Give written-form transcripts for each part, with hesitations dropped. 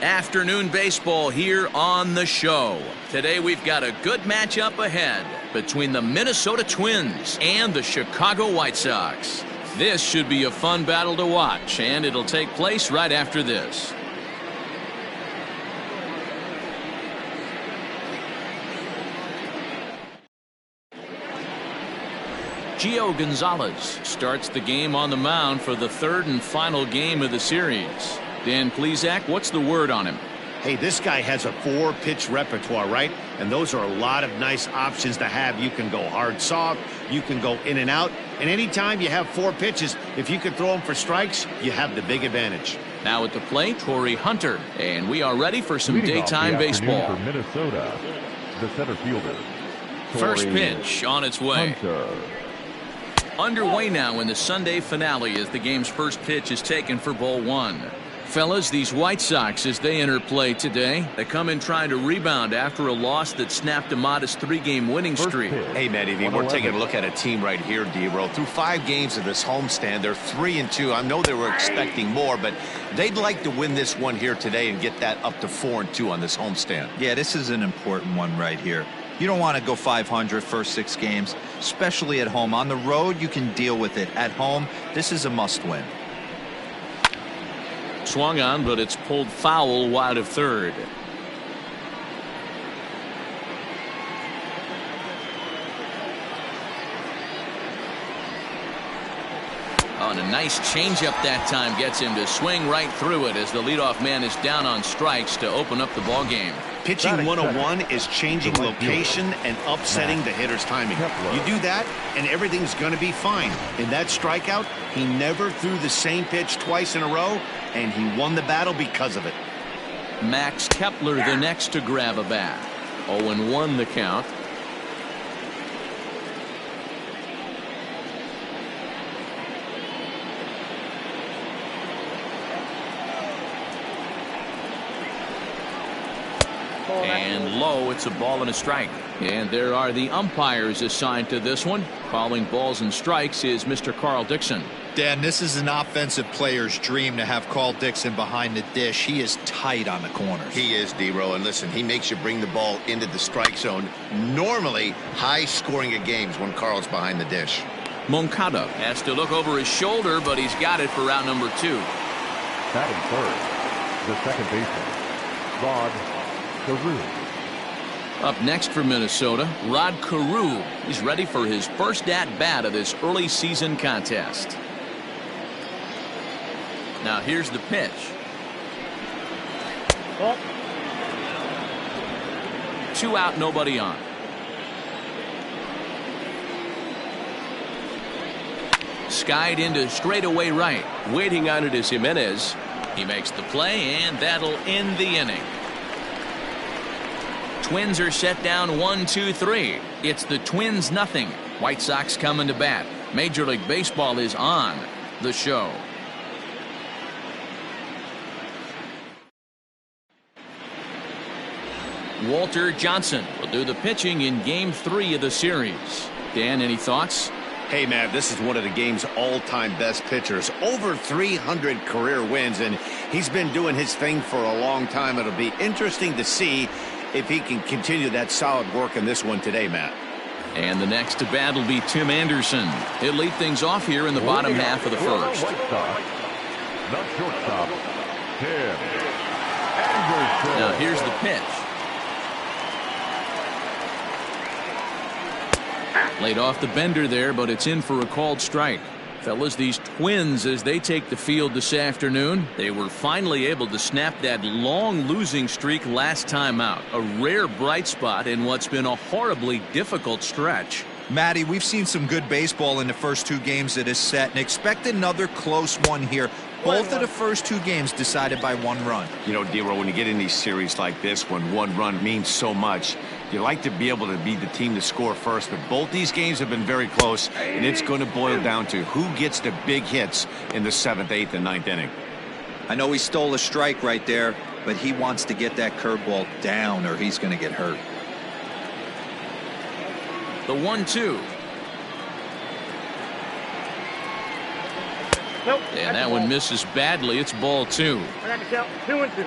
Afternoon baseball here on the show. Today we've got a good matchup ahead between the Minnesota Twins and the Chicago White Sox. This should be a fun battle to watch, and it'll take place right after this. Gio Gonzalez starts the game on the mound for the third and final game of the series. Dan Plesac, what's the word on him? Hey, this guy has a 4-pitch repertoire, right? And those are a lot of nice options to have. You can go hard, soft. You can go in and out. And anytime you have 4 pitches, if you can throw them for strikes, you have the big advantage. Now at the plate, Torrey Hunter. And we are ready for some daytime baseball. For Minnesota, the center fielder. First pitch on its way. Hunter. Underway now in the Sunday finale as the game's first pitch is taken for ball 1. Fellas, these White Sox, as they enter play today, they come in trying to rebound after a loss that snapped a modest 3-game winning streak. Hey, Matty, we're taking a look at a team right here, D-Roll. Through 5 games of this homestand, they're 3-2. I know they were expecting more, but they'd like to win this one here today and get that up to 4-2 on this homestand. Yeah, this is an important one right here. You don't want to go 500 first 6 games, especially at home. On the road, you can deal with it. At home, this is a must-win. Swung on, but it's pulled foul wide of third. Oh, and a nice changeup that time gets him to swing right through it as the leadoff man is down on strikes to open up the ball game. Pitching 101 is changing location and upsetting the hitter's timing. You do that, and everything's going to be fine. In that strikeout, he never threw the same pitch twice in a row, and he won the battle because of it. Max Kepler the next to grab a bat. 0-1 the count. And low, it's a ball and a strike. And there are the umpires assigned to this one. Calling balls and strikes is Mr. Carl Dixon. Dan, this is an offensive player's dream to have Carl Dixon behind the dish. He is tight on the corners. He is, D-Row, and listen, he makes you bring the ball into the strike zone. Normally, high scoring of games when Carl's behind the dish. Moncada has to look over his shoulder, but he's got it for out number 2. Batting third, the second baseman, Rod Carew. Up next for Minnesota, Rod Carew. He's ready for his first at-bat of this early season contest. Now here's the pitch. Oh. 2 out, nobody on. Skied into straightaway right. Waiting on it is Jimenez. He makes the play, and that'll end the inning. Twins are set down 1-2-3. It's the Twins nothing. White Sox coming to bat. Major League Baseball is on the show. Walter Johnson will do the pitching in game 3 of the series. Dan, any thoughts? Hey, Matt, this is one of the game's all-time best pitchers. Over 300 career wins, and he's been doing his thing for a long time. It'll be interesting to see if he can continue that solid work in this one today, Matt. And the next to bat will be Tim Anderson. He'll lead things off here in the bottom half of the first. The shortstop, Tim Anderson. Now here's the pitch. Laid off the bender there, but it's in for a called strike. Fellas, these Twins, as they take the field this afternoon, they were finally able to snap that long losing streak last time out. A rare bright spot in what's been a horribly difficult stretch. Matty, we've seen some good baseball in the first 2 games of this set, and expect another close one here. Both of the first 2 games decided by 1 run. You know, D-Row, when you get in these series like this, when 1 run means so much, you like to be able to be the team to score first. But both these games have been very close, and it's going to boil down to who gets the big hits in the 7th, 8th, and 9th inning. I know he stole a strike right there, but he wants to get that curveball down or he's going to get hurt. The 1-2. Nope, and that one misses badly. It's ball 2. I got to count 2-2.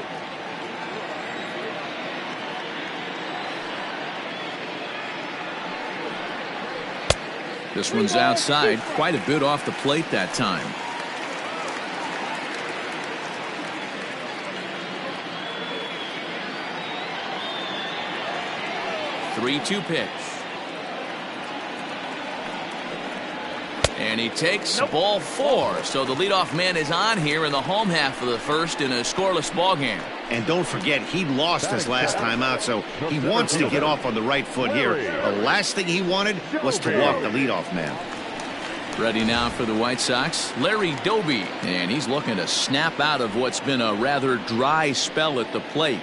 This one's outside, quite a bit off the plate that time. 3-2 pitch. And he takes ball 4. So the leadoff man is on here in the home half of the first in a scoreless ball game. And don't forget, he lost his last time out, so he wants to get off on the right foot here. The last thing he wanted was to walk the leadoff man. Ready now for the White Sox, Larry Doby. And he's looking to snap out of what's been a rather dry spell at the plate.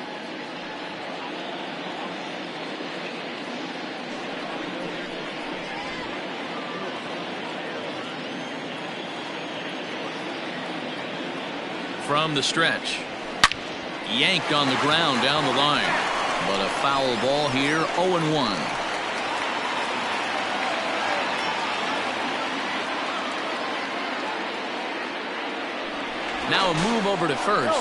From the stretch. Yanked on the ground down the line. But a foul ball here, 0-1. Now a move over to first.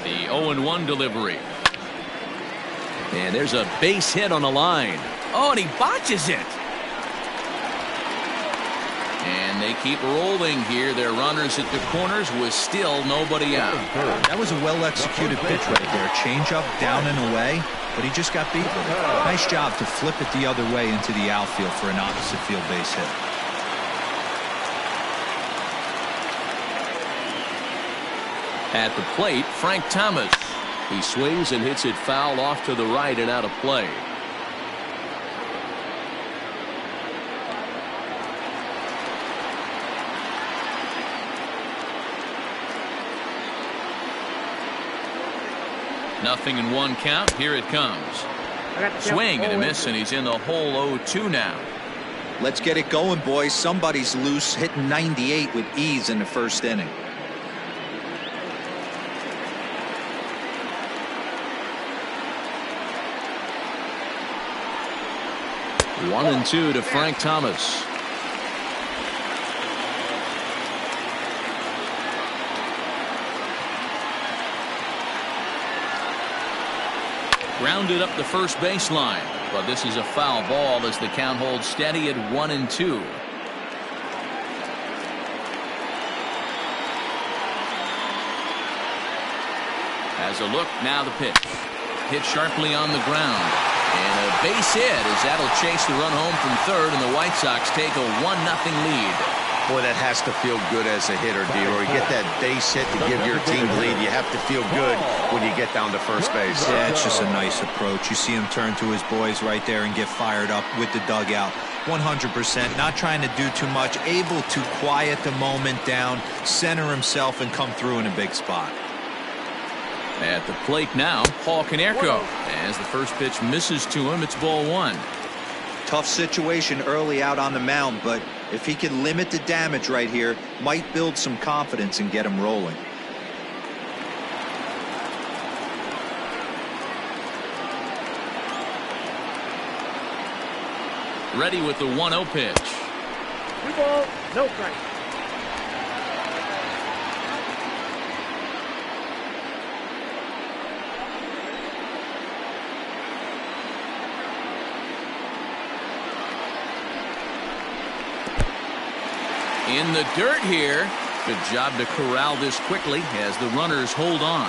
The 0-1 delivery. And there's a base hit on the line. Oh, and he botches it. And they keep rolling here. Their runners at the corners with still nobody out. That was a well-executed pitch right there. Change-up down and away, but he just got beat with it. Nice job to flip it the other way into the outfield for an opposite field base hit. At the plate, Frank Thomas. He swings and hits it foul off to the right and out of play. Nothing in 1 count. Here it comes. Swing and a miss, and he's in the hole 0-2 now. Let's get it going, boys. Somebody's loose, hitting 98 with ease in the first inning. One and 2 to Frank Thomas. Grounded up the first baseline, but this is a foul ball as the count holds steady at 1-2. Has a look, now the pitch. Hit sharply on the ground. And a base hit as that'll chase the run home from third, and the White Sox take a 1-0 lead. Boy, that has to feel good as a hitter, D-Roy. Get that base hit to give your team the lead. You have to feel good when you get down to first base. Yeah, it's just a nice approach. You see him turn to his boys right there and get fired up with the dugout. 100%, not trying to do too much, able to quiet the moment down, center himself, and come through in a big spot. At the plate now, Paul Konerko. As the first pitch misses to him, it's ball 1. Tough situation early out on the mound, but if he can limit the damage right here, might build some confidence and get him rolling. Ready with the 1-0 pitch. 2 balls, no strike. In the dirt here. Good job to corral this quickly as the runners hold on.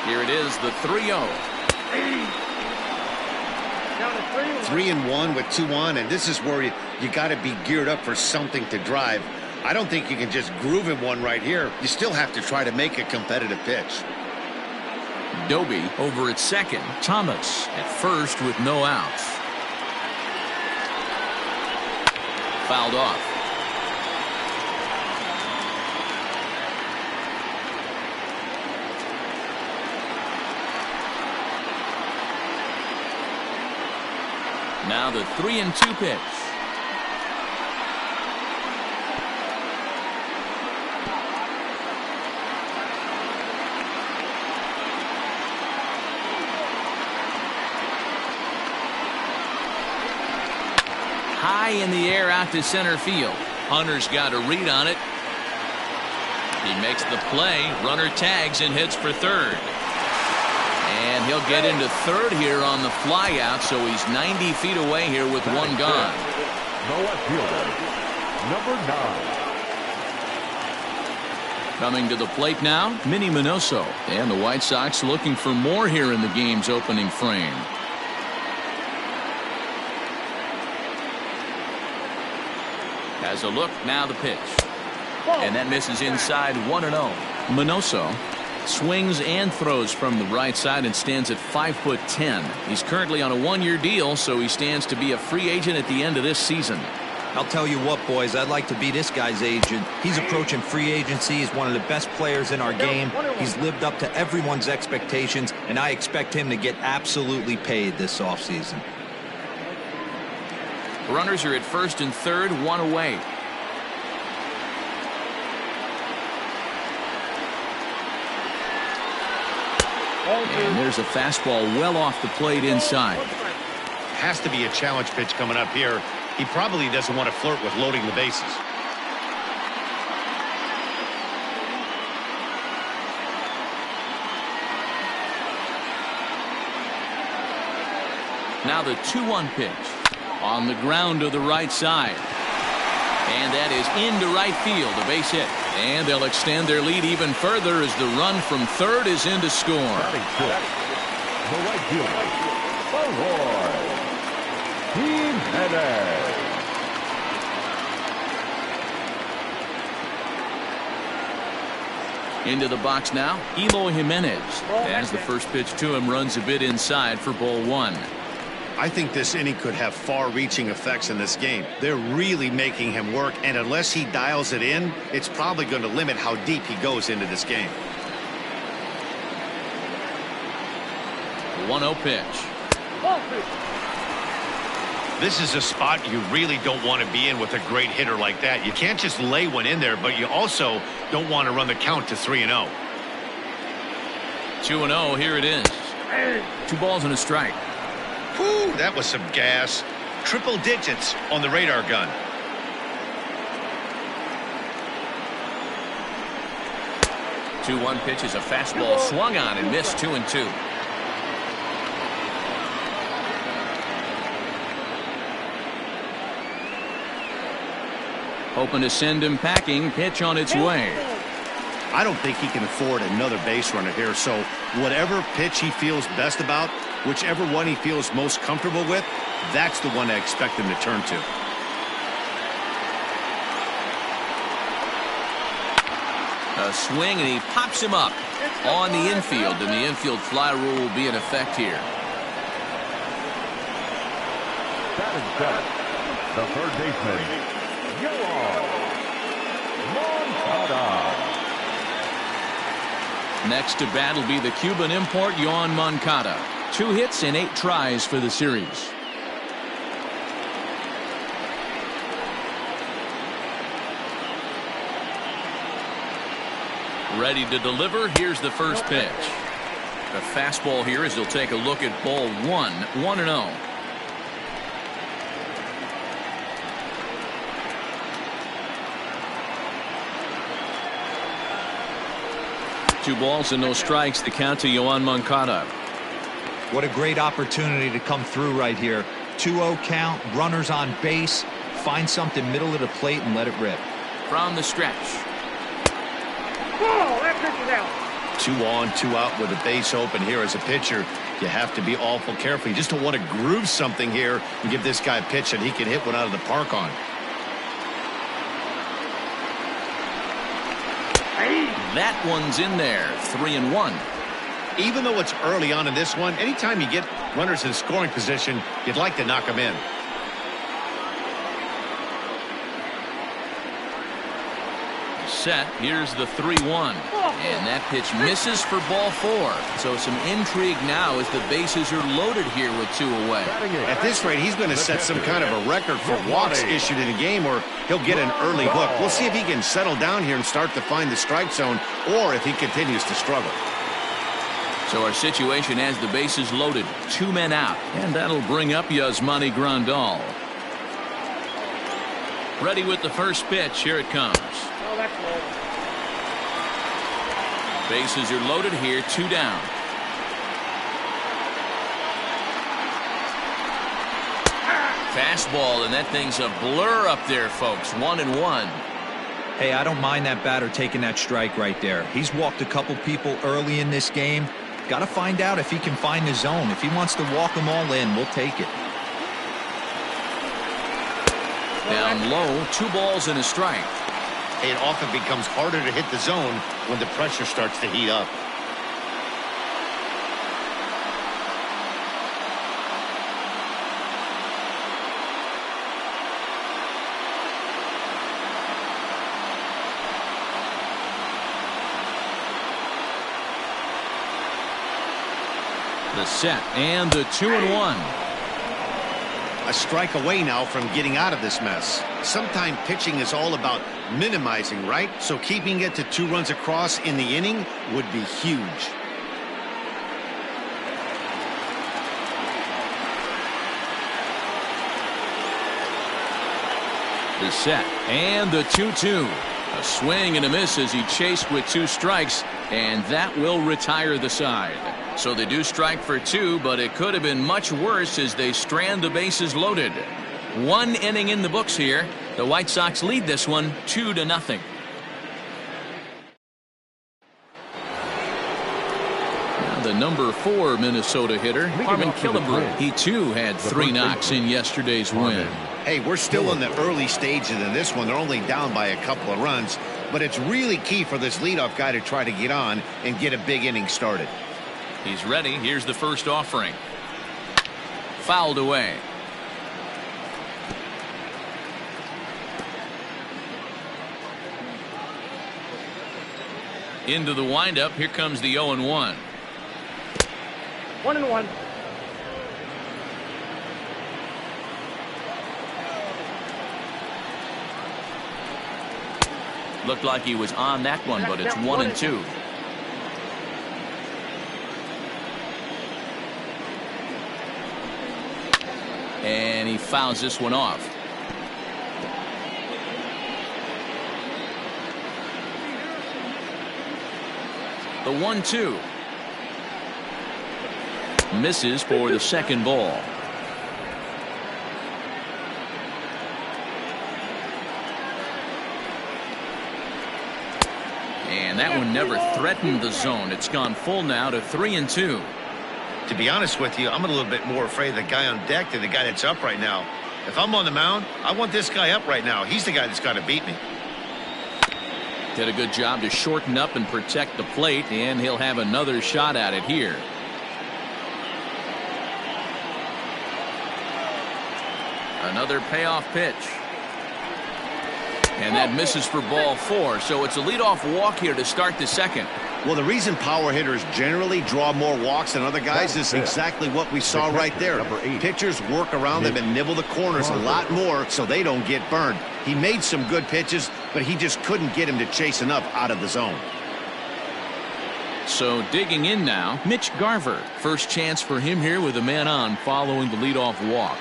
Here it is, the 3-0. 3-1 with 2 on, and this is where you got to be geared up for something to drive. I don't think you can just groove in one right here. You still have to try to make a competitive pitch. Doby over at second. Thomas at first with no outs. Fouled off. Now the 3-2 pitch. High in the air out to center field. Hunter's got a read on it. He makes the play. Runner tags and hits for third. And he'll get into third here on the flyout, so he's 90 feet away here with one gone. The left fielder, number 9. Coming to the plate now, Minnie Minoso. And the White Sox looking for more here in the game's opening frame. Has a look, now the pitch. And that misses inside 1-0. Minoso swings and throws from the right side and stands at 5'10". He's currently on a one-year deal, so he stands to be a free agent at the end of this season. I'll tell you what, boys, I'd like to be this guy's agent. He's approaching free agency. He's one of the best players in our game. He's lived up to everyone's expectations, and I expect him to get absolutely paid this offseason. Runners are at first and third, one away. And there's a fastball well off the plate inside. Has to be a challenge pitch coming up here. He probably doesn't want to flirt with loading the bases. Now the 2-1 pitch on the ground to the right side. And that is into right field, a base hit. And they'll extend their lead even further as the run from third is in to score. The right fielder, Team Header. Into the box now, Eloy Jimenez. As the first pitch to him runs a bit inside for ball one. I think this inning could have far-reaching effects in this game. They're really making him work, and unless he dials it in, it's probably going to limit how deep he goes into this game. 1-0 pitch. This is a spot you really don't want to be in with a great hitter like that. You can't just lay one in there, but you also don't want to run the count to 3-0. 2-0, here it is. 2 balls and a strike. Whew, that was some gas. Triple digits on the radar gun. The 2-1 pitch is a fastball swung on and missed. 2-2. Hoping to send him packing. Pitch on its way. I don't think he can afford another base runner here, so whatever pitch he feels best about, whichever one he feels most comfortable with, that's the one I expect him to turn to. A swing, and he pops him up on the infield, and the infield fly rule will be in effect here. Batting seventh, the third baseman, Yoan Moncada. Next to bat will be the Cuban import, Yoan Moncada. 2 hits and 8 tries for the series. Ready to deliver. Here's the first pitch. The fastball here as he'll take a look at ball 1. 1-0. 2 balls and no strikes. The count to Yoan Moncada. What a great opportunity to come through right here. 2-0 count, runners on base. Find something middle of the plate and let it rip. From the stretch. Whoa, that pitch is out. 2 on, 2 out with a base open here as a pitcher. You have to be awful careful. You just don't want to groove something here and give this guy a pitch that he can hit one out of the park on. That one's in there. 3-1. Even though it's early on in this one, anytime you get runners in scoring position, you'd like to knock them in. Set. Here's the 3-1. And that pitch misses for ball 4. So some intrigue now as the bases are loaded here with 2 away. At this rate, he's going to set some kind of a record for walks issued in a game, or he'll get an early hook. We'll see if he can settle down here and start to find the strike zone, or if he continues to struggle. So our situation has the bases loaded. 2 men out. And that'll bring up Yasmani Grandal. Ready with the first pitch. Here it comes. Oh, that's low. Bases are loaded here. 2 down. Fastball, and that thing's a blur up there, folks. 1-1. Hey, I don't mind that batter taking that strike right there. He's walked a couple people early in this game. Got to find out if he can find the zone. If he wants to walk them all in, we'll take it. Down low, 2 balls and a strike. It often becomes harder to hit the zone when the pressure starts to heat up. The set and the 2-1. A strike away now from getting out of this mess. Sometimes pitching is all about minimizing, right? So keeping it to 2 runs across in the inning would be huge. The set and the 2-2. A swing and a miss as he chased with 2 strikes, and that will retire the side. So they do strike for 2, but it could have been much worse as they strand the bases loaded. 1 inning in the books here. The White Sox lead this one 2-0. Now the number 4 Minnesota hitter, Harmon Killebrew. He too had 3 knocks in yesterday's win. Hey, we're still in the early stages of this one. They're only down by a couple of runs, but it's really key for this leadoff guy to try to get on and get a big inning started. He's ready. Here's the first offering. Fouled away. Into the windup. Here comes the 0-1. 1-1. Looked like he was on that one, but it's 1-2. And he fouls this one off. The 1-2. Misses for the second ball. And that one never threatened the zone. It's gone full now to 3-2. To be honest with you, I'm a little bit more afraid of the guy on deck than the guy that's up right now. If I'm on the mound, I want this guy up right now. He's the guy that's got to beat me. Did a good job to shorten up and protect the plate, and he'll have another shot at it here. Another payoff pitch. And that misses for ball 4, so it's a leadoff walk here to start the second. Well, the reason power hitters generally draw more walks than other guys is exactly what we saw right there. Pitchers work around them and nibble the corners a lot more so they don't get burned. He made some good pitches, but he just couldn't get him to chase enough out of the zone. So digging in now, Mitch Garver. First chance for him here with a man on following the leadoff walk.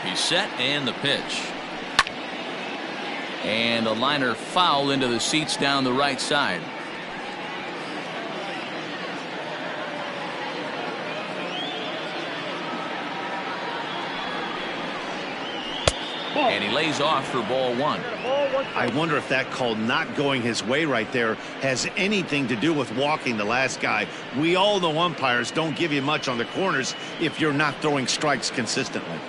He's set and the pitch. And a liner foul into the seats down the right side. And he lays off for ball 1. I wonder if that call not going his way right there has anything to do with walking the last guy. We all know umpires don't give you much on the corners if you're not throwing strikes consistently.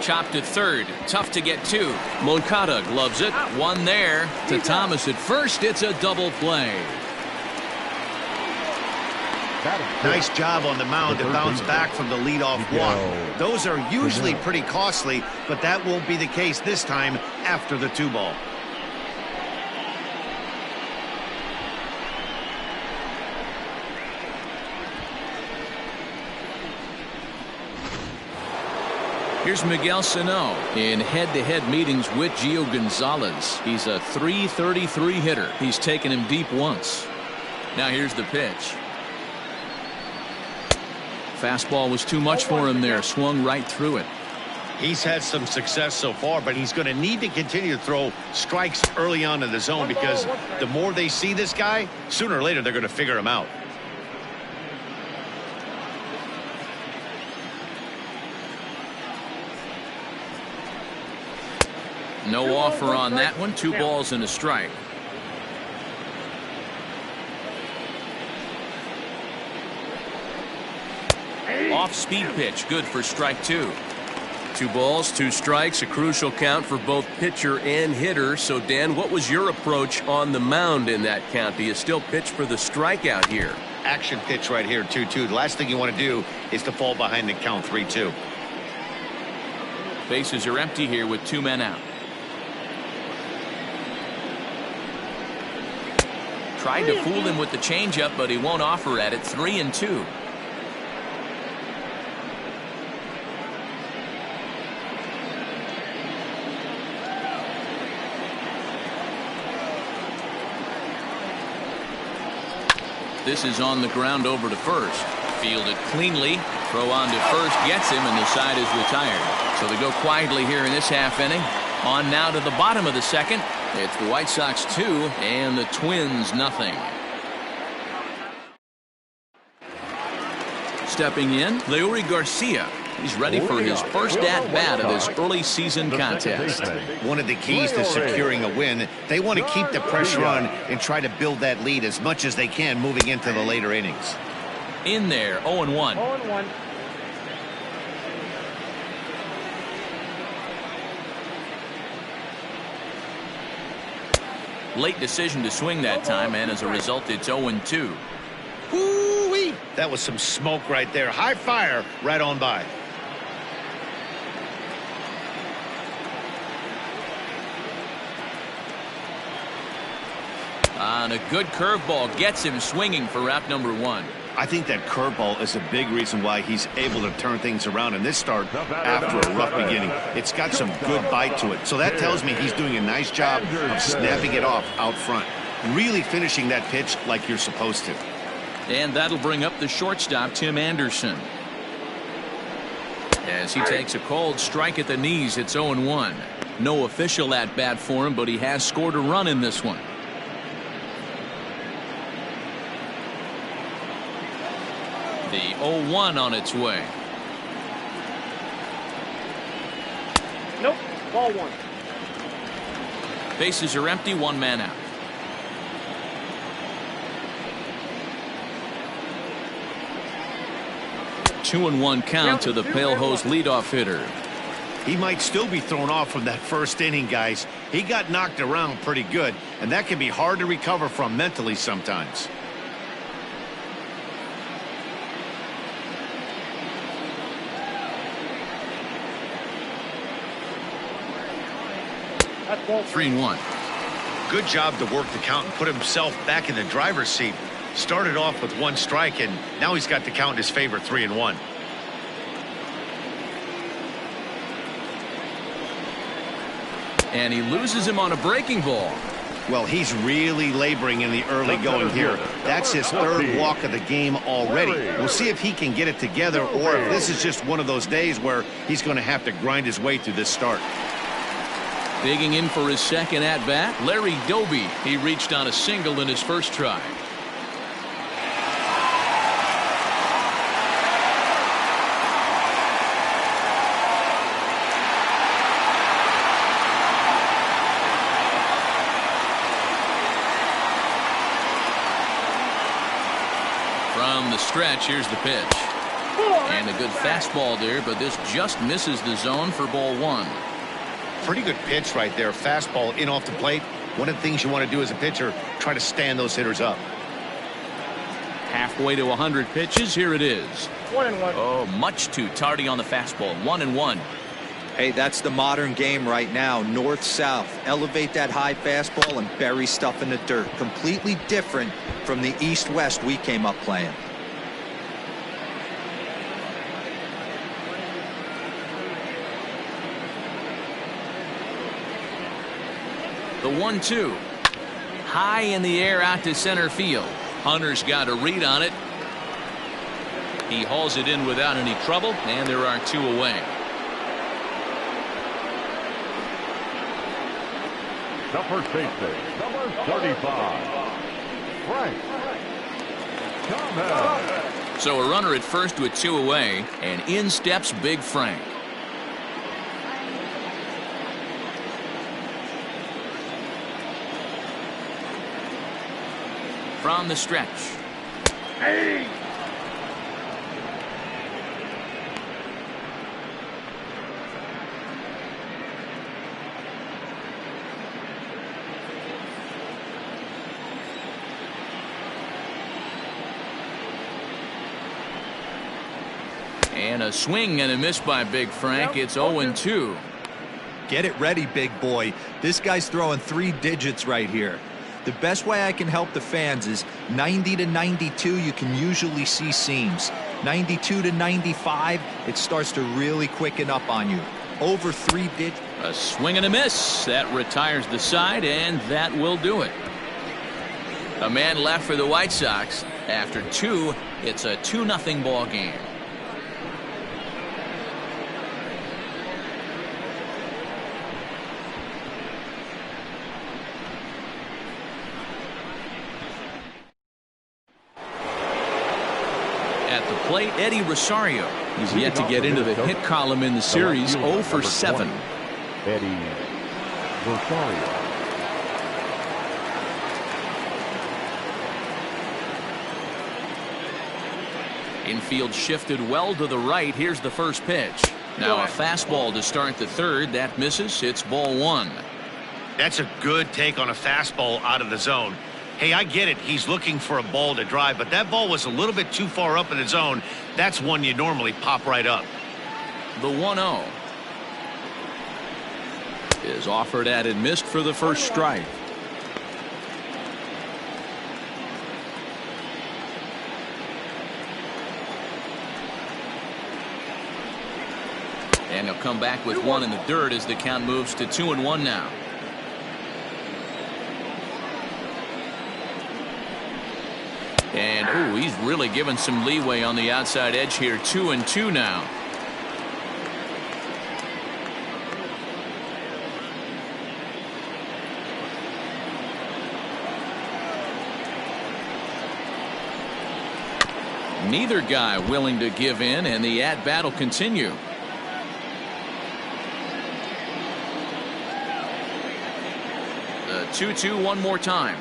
Chopped at third. Tough to get to. Moncada gloves it. One there to Thomas at first. It's a double play. Nice job on the mound to bounce back from the leadoff walk. Those are usually pretty costly, but that won't be the case this time after the 2-ball. Here's Miguel Sano in head-to-head meetings with Gio Gonzalez. He's a .333 hitter. He's taken him deep once. Now here's the pitch. Fastball was too much for him there. Swung right through it. He's had some success so far, but he's going to need to continue to throw strikes early on in the zone because the more they see this guy, sooner or later they're going to figure him out. No offer on that one. 2 balls and a strike. Off-speed pitch, good for strike 2. 2 balls, 2 strikes, a crucial count for both pitcher and hitter. So, Dan, what was your approach on the mound in that count? Do you still pitch for the strikeout here? Action pitch right here, 2-2. The last thing you want to do is to fall behind the count 3-2. Bases are empty here with 2 men out. Tried to fool him with the changeup, but he won't offer at it. 3-2. This is on the ground over to first. Fielded cleanly. Throw on to first gets him, and the side is retired. So they go quietly here in this half inning. On now to the bottom of the second. It's the White Sox 2 and the Twins nothing. Stepping in, Leury Garcia. He's ready for his first at-bat of this early season contest. One of the keys to securing a win, they want to keep the pressure on and try to build that lead as much as they can moving into the later innings. In there, 0-1. 0-1. Late decision to swing that time, and as a result, it's 0-2. Woo-wee! That was some smoke right there. High fire right on by. And a good curveball gets him swinging for out number 1. I think that curveball is a big reason why he's able to turn things around in this start after a rough beginning. It's got some good bite to it. So that tells me he's doing a nice job of snapping it off out front. Really finishing that pitch like you're supposed to. And that'll bring up the shortstop, Tim Anderson. As he takes a cold strike at the knees, it's 0-1. No official at-bat for him, but he has scored a run in this one. The 0-1 on its way. Nope. Ball 1. Bases are empty, 1 man out. Two and 1 count to the Pale Hose leadoff hitter. He might still be thrown off from that first inning, guys. He got knocked around pretty good, and that can be hard to recover from mentally sometimes. That's ball 3-1. Good job to work the count and put himself back in the driver's seat. Started off with 1 strike, and now he's got the count in his favor, 3-1. And he loses him on a breaking ball. Well, he's really laboring in the early going here. That's his 3rd walk of the game already. We'll see if he can get it together or if this is just one of those days where he's going to have to grind his way through this start. Digging in for his second at-bat, Larry Doby. He reached on a single in his first try. From the stretch, here's the pitch. And a good fastball there, but this just misses the zone for ball 1. Pretty good pitch right there. Fastball in off the plate. One of the things you want to do as a pitcher, try to stand those hitters up. Halfway to 100 pitches. Here it is. 1-1. Oh, much too tardy on the fastball. 1-1. Hey, that's the modern game right now. North-south. Elevate that high fastball and bury stuff in the dirt. Completely different from the east-west we came up playing. The 1-2. High in the air out to center field. Hunter's got a read on it. He hauls it in without any trouble, and there are 2 away. The first baseman, number 35, Frank Thomas. So a runner at first with 2 away, and in steps Big Frank. From the stretch. Hey! And a swing and a miss by Big Frank. It's 0-2. Get it ready, big boy. This guy's throwing 3 digits right here. The best way I can help the fans is 90 to 92, you can usually see seams. 92 to 95, it starts to really quicken up on you. Over 3 digits. A swing and a miss. That retires the side, and that will do it. A man left for the White Sox. After 2, it's a 2-0 ball game. At the plate, Eddie Rosario. He's yet to get into the hit column in the series. 0 for 7. Eddie Rosario. Infield shifted well to the right. Here's the first pitch. Now a fastball to start the 3rd. That misses. It's ball 1. That's a good take on a fastball out of the zone. Hey, I get it. He's looking for a ball to drive, but that ball was a little bit too far up in the zone. That's one you normally pop right up. The 1-0 is offered at and missed for the first strike. And he'll come back with 1 in the dirt as the count moves to 2-1 now. And oh, he's really given some leeway on the outside edge here. 2-2 now. Neither guy willing to give in, and the at-bat will continue. The 2-2 one more time.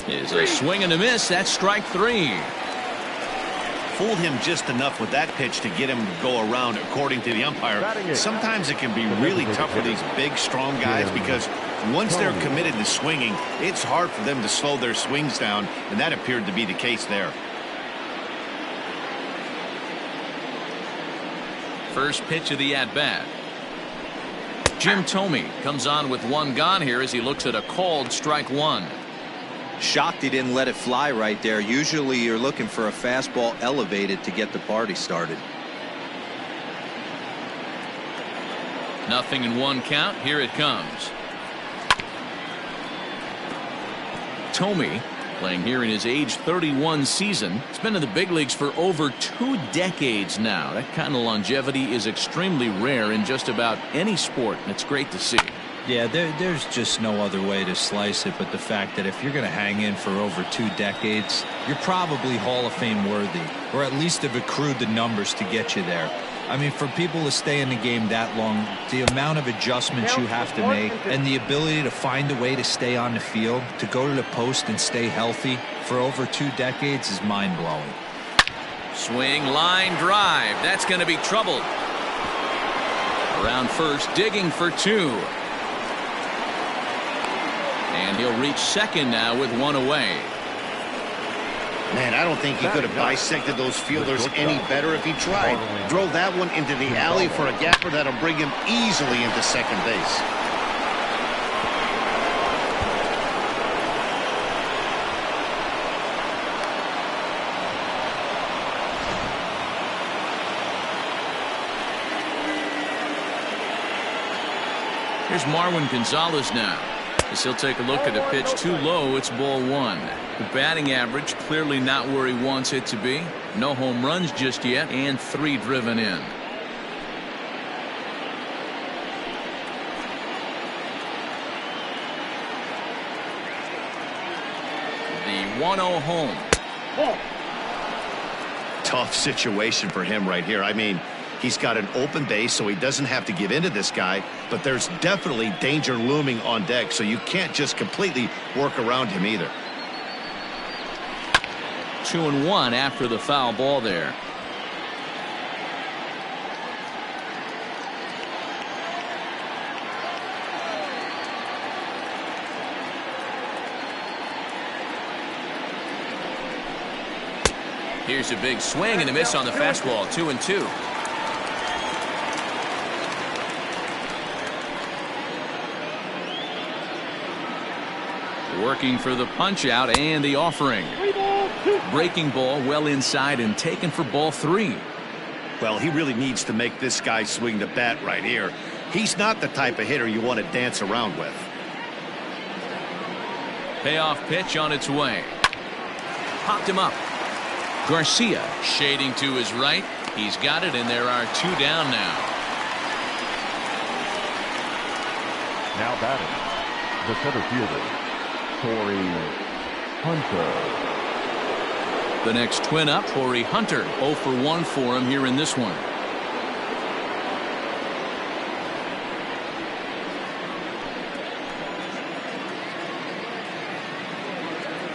Is a swing and a miss. That's strike 3. Fooled him just enough with that pitch to get him to go around, according to the umpire. Sometimes it can be really tough for these big, strong guys because once they're committed to swinging, it's hard for them to slow their swings down, and that appeared to be the case there. First pitch of the at-bat. Jim Thome comes on with 1 gone here as he looks at a called strike 1. Shocked he didn't let it fly right there. Usually you're looking for a fastball elevated to get the party started. 0-1 count. Here it comes. Thome, playing here in his age 31 season, has been in the big leagues for over 2 decades now. That kind of longevity is extremely rare in just about any sport, and it's great to see. Yeah, there's just no other way to slice it but the fact that if you're going to hang in for over 2 decades, you're probably Hall of Fame worthy, or at least have accrued the numbers to get you there. I mean, for people to stay in the game that long, the amount of adjustments you have to make and the ability to find a way to stay on the field, to go to the post and stay healthy for over 2 decades is mind-blowing. Swing, line, drive. That's going to be trouble. Around first, digging for 2. And he'll reach second now with 1 away. Man, I don't think he could have dissected those fielders any better if he tried. Drove that one into the alley for a gapper that'll bring him easily into second base. Here's Marwin Gonzalez now. As he'll take a look at a pitch too low. It's ball one. The batting average clearly not where he wants it to be. No home runs just yet, and 3 driven in. The 1-0 home. Tough situation for him right here. I mean, he's got an open base, so he doesn't have to give in to this guy, but there's definitely danger looming on deck, so you can't just completely work around him either. 2-1 after the foul ball there. Here's a big swing and a miss on the fastball. 2-2. Working for the punch out and the offering. Breaking ball well inside and taken for ball 3. Well, he really needs to make this guy swing the bat right here. He's not the type of hitter you want to dance around with. Payoff pitch on its way. Popped him up. Garcia shading to his right. He's got it, and there are 2 down now. Now batting, the center fielder, Torrey Hunter. The next twin up, Torrey Hunter. 0 for 1 for him here in this one.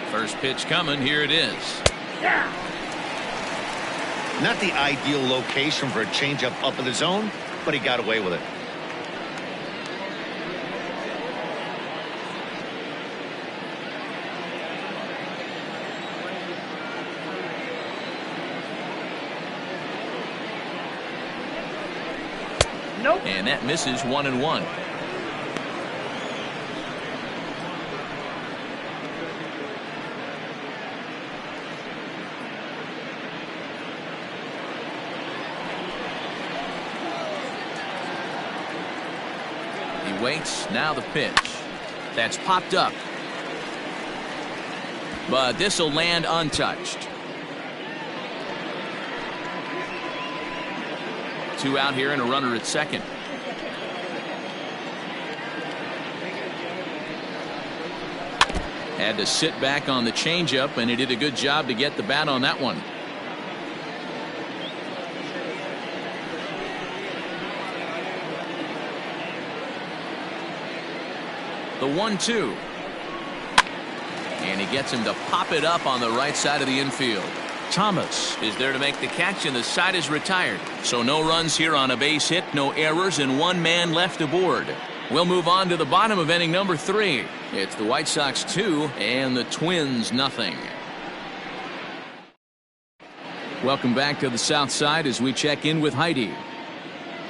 First pitch coming. Here it is. Not the ideal location for a changeup up in the zone, but he got away with it. Nope. And that misses. 1-1. He waits. Now the pitch. That's popped up. But this will land untouched. 2 out here and a runner at second. Had to sit back on the changeup, and he did a good job to get the bat on that one. The 1-2. And he gets him to pop it up on the right side of the infield. Thomas is there to make the catch, and the side is retired. So no runs here on a base hit, no errors, and 1 man left aboard. We'll move on to the bottom of inning number 3. It's the White Sox 2 and the Twins nothing. Welcome back to the South Side as we check in with Heidi.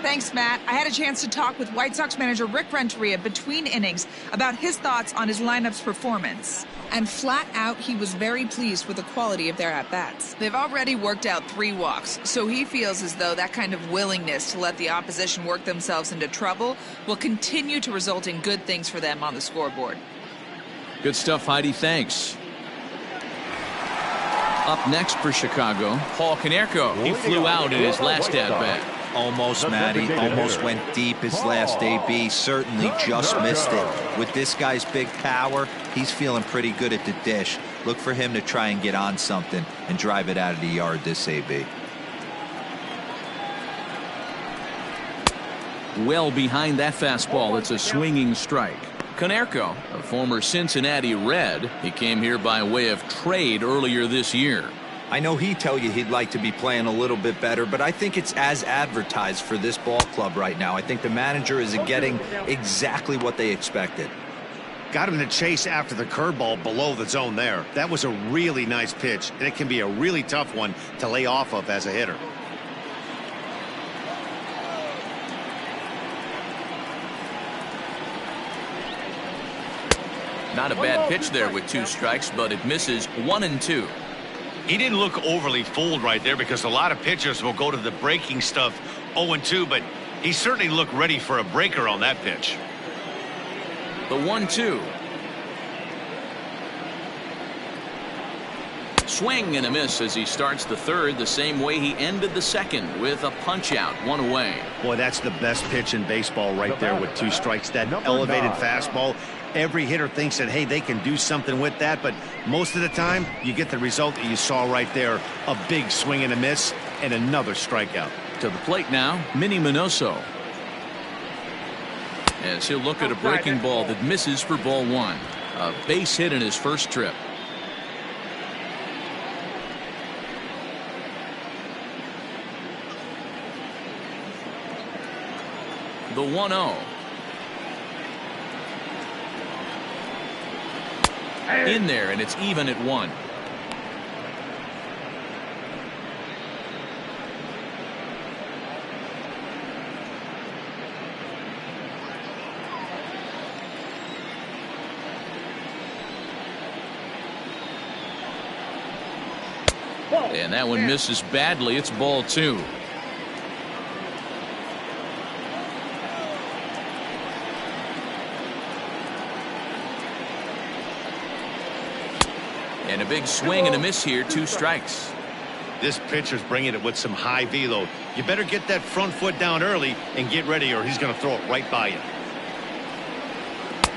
Thanks, Matt. I had a chance to talk with White Sox manager Rick Renteria between innings about his thoughts on his lineup's performance. And flat out, he was very pleased with the quality of their at-bats. They've already worked out 3 walks, so he feels as though that kind of willingness to let the opposition work themselves into trouble will continue to result in good things for them on the scoreboard. Good stuff, Heidi. Thanks. Up next for Chicago, Paul Konerko. He flew out in his last at-bat. Almost, Matty. Almost went deep his last AB. Certainly just missed it. With this guy's big power, he's feeling pretty good at the dish. Look for him to try and get on something and drive it out of the yard this AB. Well behind that fastball. It's a swinging strike. Konerko, a former Cincinnati Red. He came here by way of trade earlier this year. I know he'd tell you he'd like to be playing a little bit better, but I think it's as advertised for this ball club right now. I think the manager is getting exactly what they expected. Got him to chase after the curveball below the zone there. That was a really nice pitch, and it can be a really tough one to lay off of as a hitter. Not a bad pitch there with 2 strikes, but it misses. 1-2. He didn't look overly fooled right there because a lot of pitchers will go to the breaking stuff 0-2, but he certainly looked ready for a breaker on that pitch. The 1-2. swing and a miss as he starts the third the same way he ended the second, with a punch out, one away. Boy, that's the best pitch in baseball right there with 2 strikes. That Number elevated 9. fastball. Every hitter thinks that, hey, they can do something with that, but most of the time you get the result that you saw right there. A big swing and a miss and another strikeout. To the plate now, Minnie Minoso. As he'll look at a breaking ball that misses for ball 1. A base hit in his first trip. The 1-0. In there, and it's even at 1. And that one misses badly. It's ball 2. And a big swing and a miss here. 2 strikes. This pitcher's bringing it with some high velo. You better get that front foot down early and get ready, or he's going to throw it right by you.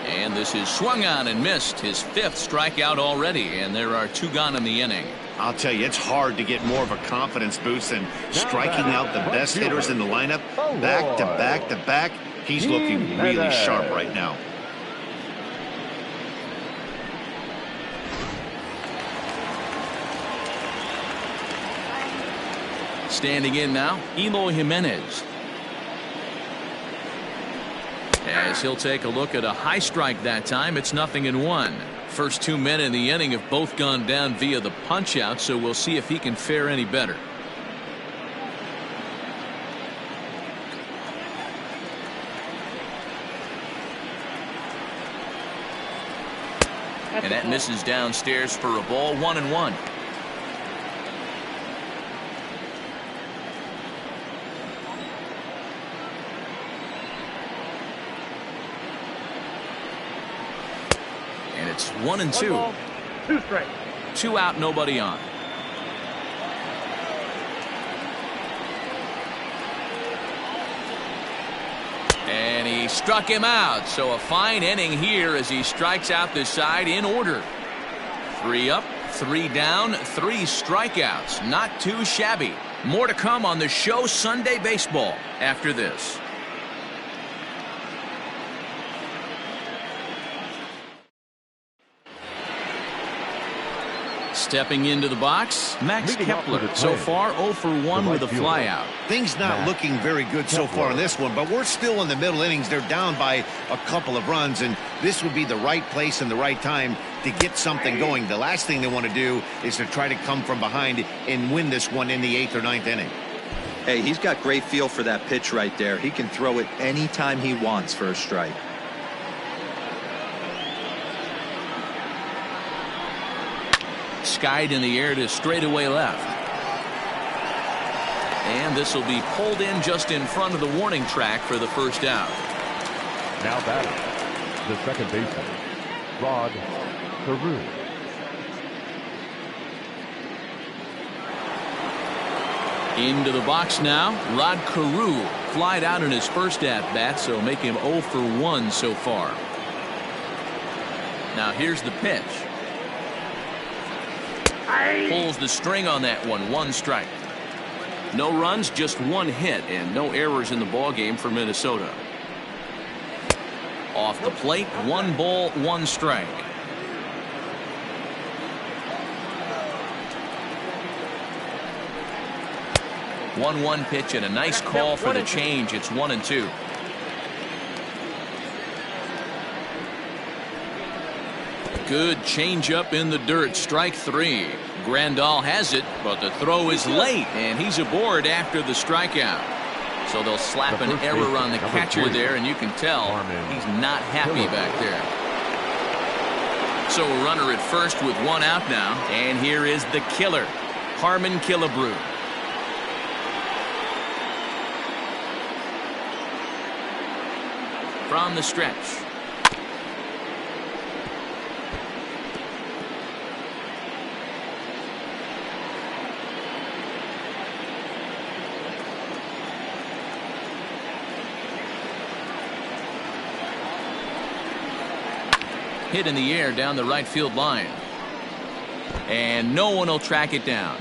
And this is swung on and missed. His 5th strikeout already, and there are 2 gone in the inning. I'll tell you, it's hard to get more of a confidence boost than striking out the best hitters in the lineup back to back to back. He's looking really sharp right now. Standing in now, Eloy Jimenez. As he'll take a look at a high strike that time, it's 0-1. First 2 men in the inning have both gone down via the punch out, so we'll see if he can fare any better. And that misses downstairs for a ball. 1-1. And it's 1-2. 2 strikes. 2 out, nobody on. And he struck him out. So a fine inning here as he strikes out this side in order. 3 up, 3 down, 3 strikeouts. Not too shabby. More to come on the show Sunday Baseball after this. Stepping into the box, Max Kepler. So far 0 for 1 with a flyout. Things not looking very good so far in this one, but we're still in the middle innings. They're down by a couple of runs, and this would be the right place and the right time to get something going. The last thing they want to do is to try to come from behind and win this one in the 8th or 9th inning. Hey, he's got great feel for that pitch right there. He can throw it anytime he wants for a strike. Skied in the air to straightaway left. And this will be pulled in just in front of the warning track for the first out. Now batting, the second baseman, Rod Carew. Into the box now, Rod Carew. Flied out in his first at-bat, so make him 0 for 1 so far. Now here's the pitch. Pulls the string on that one. 1 strike. No runs, just 1 hit, and no errors in the ballgame for Minnesota. Off the plate, 1 ball, 1 strike. One pitch and a nice call for the change. It's 1-2. Good changeup in the dirt. Strike 3. Grandal has it, but the throw is late, and he's aboard after the strikeout. So they'll slap an error on the catcher there, and you can tell he's not happy back there. So a runner at first with 1 out now, and here is the killer, Harmon Killebrew. From the stretch. Hit in the air down the right field line. And no one will track it down.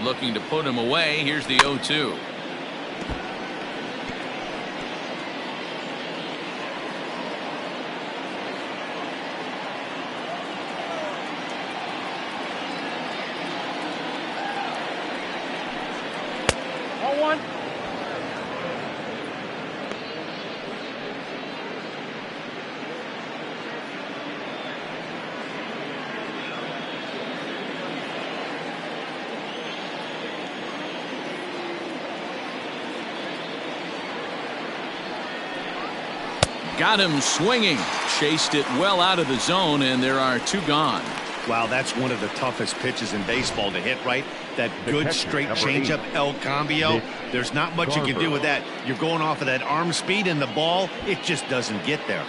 Looking to put him away. Here's the 0-2. Got him swinging. Chased it well out of the zone, and there are 2 gone. Wow, that's one of the toughest pitches in baseball to hit, right? That good straight changeup, El Cambio. There's not much you can do with that. You're going off of that arm speed, and the ball, it just doesn't get there.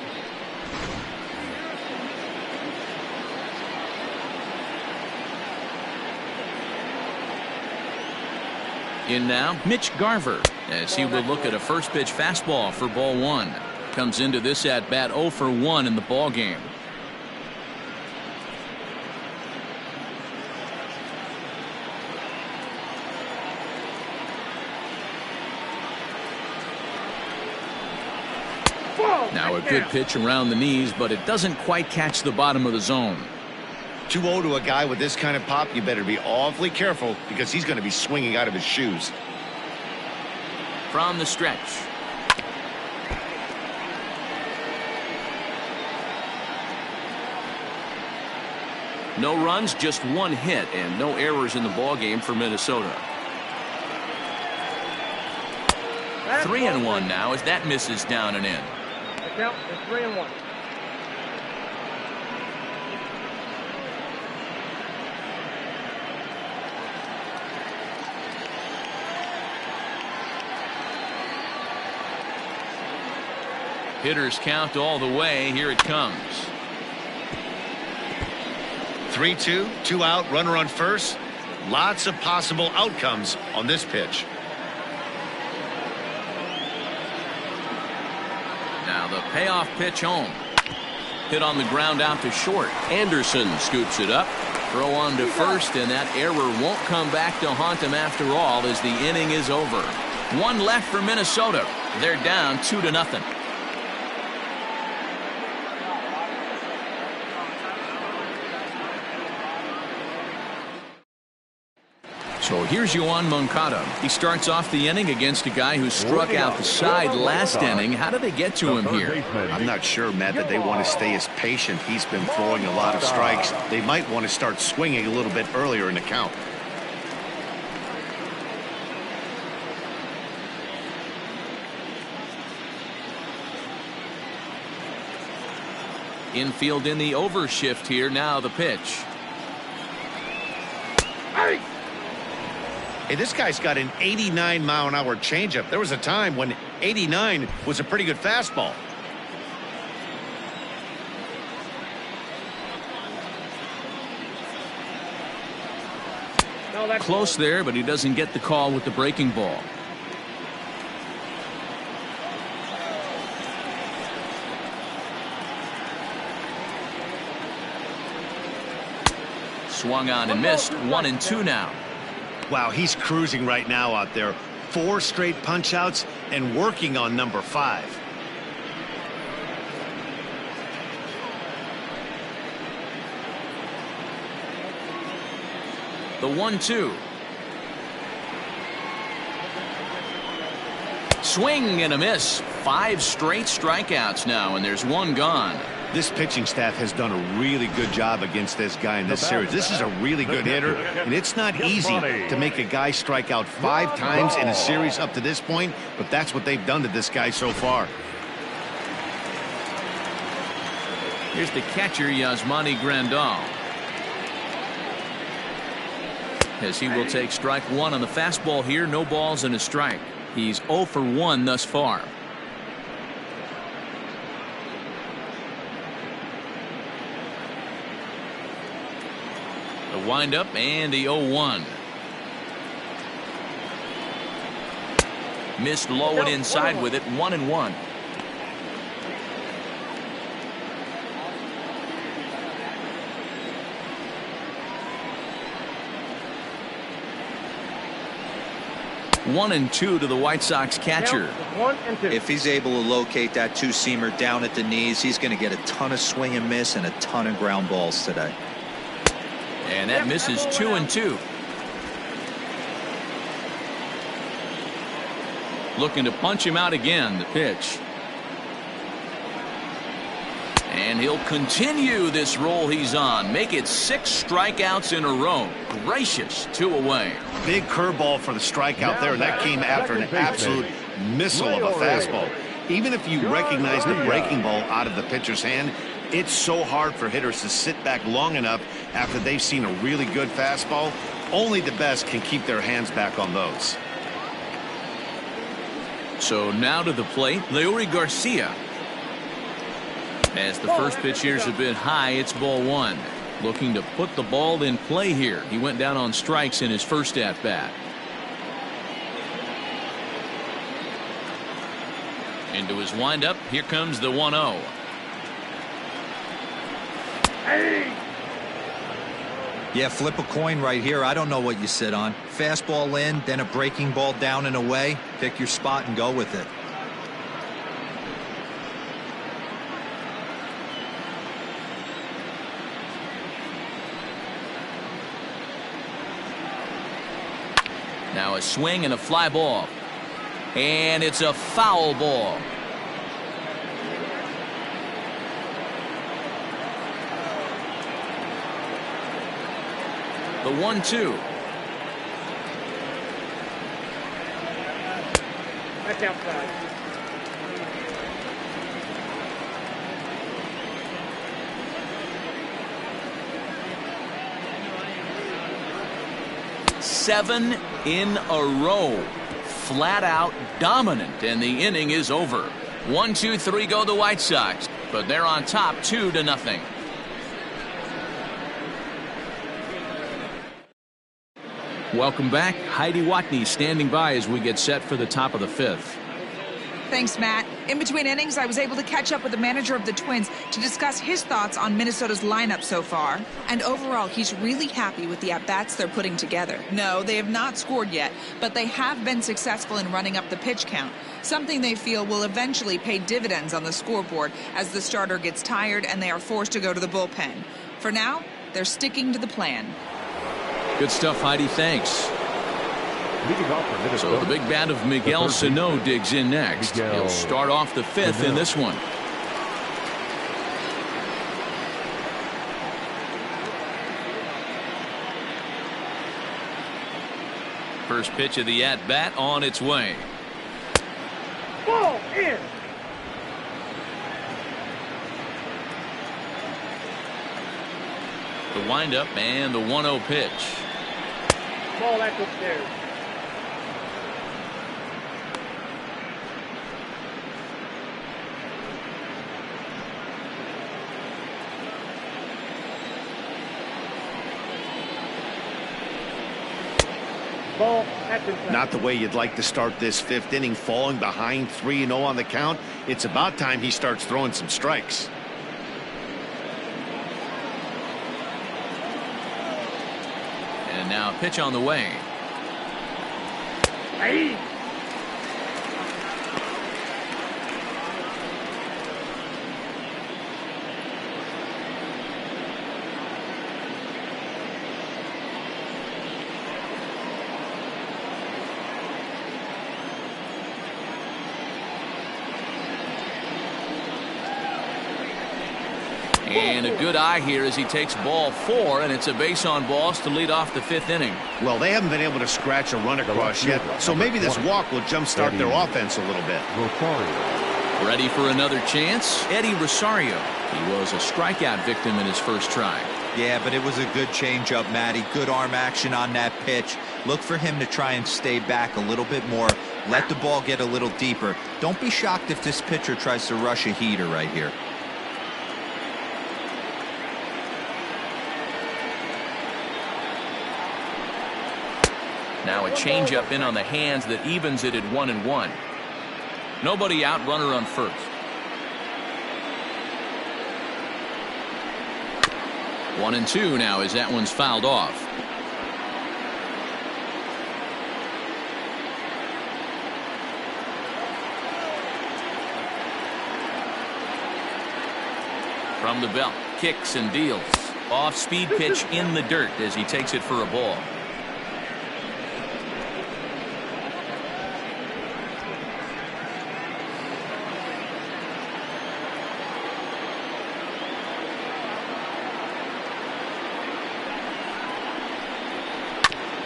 In now, Mitch Garver, as he will look at a first pitch fastball for ball 1. Comes into this at bat 0 for 1 in the ball game. Now a good pitch around the knees, but it doesn't quite catch the bottom of the zone. 2-0 to a guy with this kind of pop, you better be awfully careful because he's going to be swinging out of his shoes. From the stretch. No runs, just 1 hit, and no errors in the ball game for Minnesota. 3-1 now as that misses down and in. Count is 3-1. Hitters count all the way. Here it comes. 3-2, 2 out, runner on first. Lots of possible outcomes on this pitch. Now the payoff pitch home. Hit on the ground out to short. Anderson scoops it up. Throw on to first, and that error won't come back to haunt him after all as the inning is over. 1 left for Minnesota. They're down 2-0. So here's Yoan Moncada. He starts off the inning against a guy who struck out the side last inning. How did they get to him here? I'm not sure, Matt, that they want to stay as patient. He's been throwing a lot of strikes. They might want to start swinging a little bit earlier in the count. Infield in the overshift here. Now the pitch. Hey, this guy's got an 89-mile-an-hour changeup. There was a time when 89 was a pretty good fastball. Close there, but he doesn't get the call with the breaking ball. Swung on and missed. 1-2 now. Wow, he's cruising right now out there. 4 straight punch-outs and working on number 5. The 1-2. Swing and a miss. 5 straight strikeouts now, and there's 1 gone. This pitching staff has done a really good job against this guy in this series. This is a really good hitter, and it's not easy to make a guy strike out 5 times in a series up to this point, but that's what they've done to this guy so far. Here's the catcher, Yasmani Grandal. As he will take strike 1 on the fastball here. No balls and a strike. He's 0 for 1 thus far. The windup and the 0-1. Missed low and inside with it. 1-1. One and two to the White Sox catcher. 1-2. If he's able to locate that two-seamer down at the knees, he's going to get a ton of swing and miss and a ton of ground balls today. And that misses 2-2. Looking to punch him out again. The pitch. And he'll continue this roll he's on. Make it 6 strikeouts in a row. Gracious, 2 away. Big curveball for the strikeout there. That came after an absolute missile of a fastball. Even if you recognize the breaking ball out of the pitcher's hand, it's so hard for hitters to sit back long enough after they've seen a really good fastball. Only the best can keep their hands back on those. So now to the plate, Leury Garcia. As the first pitch here's a bit high, it's ball 1. Looking to put the ball in play here. He went down on strikes in his first at bat. Into his windup. Here comes the 1-0. Yeah, flip a coin right here. I don't know what you sit on. Fastball in, then a breaking ball down and away. Pick your spot and go with it. Now a swing and a fly ball. And it's a foul ball. The 1-2. That's outside. Seven in a row. Flat out dominant, and the inning is over. 1, 2, 3 go the White Sox, but they're on top 2-0. Welcome back. Heidi Watney standing by as we get set for the top of the 5th. Thanks, Matt. In between innings, I was able to catch up with the manager of the Twins to discuss his thoughts on Minnesota's lineup so far. And overall, he's really happy with the at-bats they're putting together. No, they have not scored yet, but they have been successful in running up the pitch count, something they feel will eventually pay dividends on the scoreboard as the starter gets tired and they are forced to go to the bullpen. For now, they're sticking to the plan. Good stuff, Heidi. Thanks. So the big bat of Miguel Sano digs in next. He'll start off the 5th in this one. First pitch of the at-bat on its way. Ball in. The windup and the 1-0 pitch. Ball at the stairs. Not the way you'd like to start this 5th inning, falling behind 3-0 on the count. It's about time he starts throwing some strikes. And now a pitch on the way. Hey. And a good eye here as he takes ball 4, and it's a base on balls to lead off the 5th inning. Well, they haven't been able to scratch a run across yet, so maybe this walk will jumpstart their offense a little bit. Ready for another chance? Eddie Rosario. He was a strikeout victim in his first try. Yeah, but it was a good changeup, Matty. Good arm action on that pitch. Look for him to try and stay back a little bit more. Let the ball get a little deeper. Don't be shocked if this pitcher tries to rush a heater right here. Now a changeup in on the hands that evens it at 1-1. Nobody out, runner on first. One and two now as that one's fouled off. From the belt, kicks and deals. Off-speed pitch in the dirt as he takes it for a ball.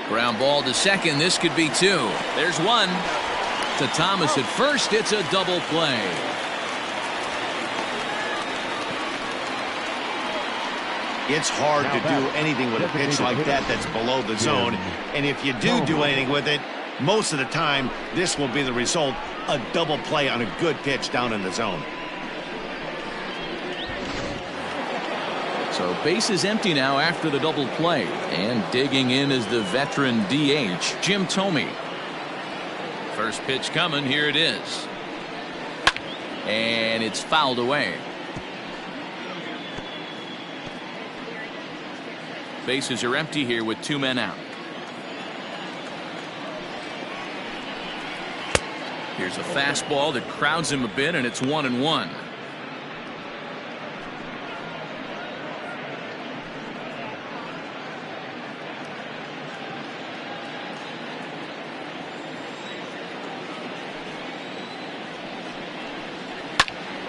Ground ball to second. This could be two. There's one. To Thomas at first. It's a double play. It's hard to do anything with a pitch like that that's below the zone. And if you do anything with it, most of the time, this will be the result. A double play on a good pitch down in the zone. So base is empty now after the double play. And digging in is the veteran DH, Jim Thome. First pitch coming. Here it is. And it's fouled away. Bases are empty here with two men out. Here's a fastball that crowds him a bit, and it's 1-1.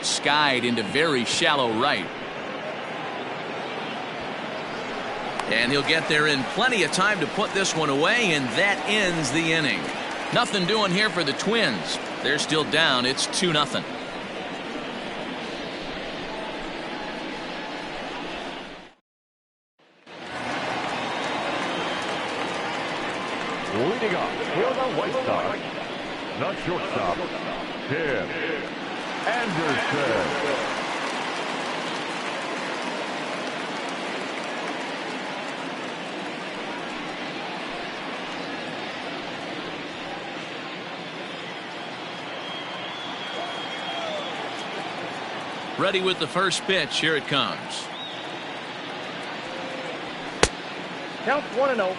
Skied into very shallow right. And he'll get there in plenty of time to put this one away, and that ends the inning. Nothing doing here for the Twins. They're still down. It's 2-0. Leading off for the White Sox, the shortstop, Tim Anderson. Ready with the first pitch. Here it comes. Count 1-0.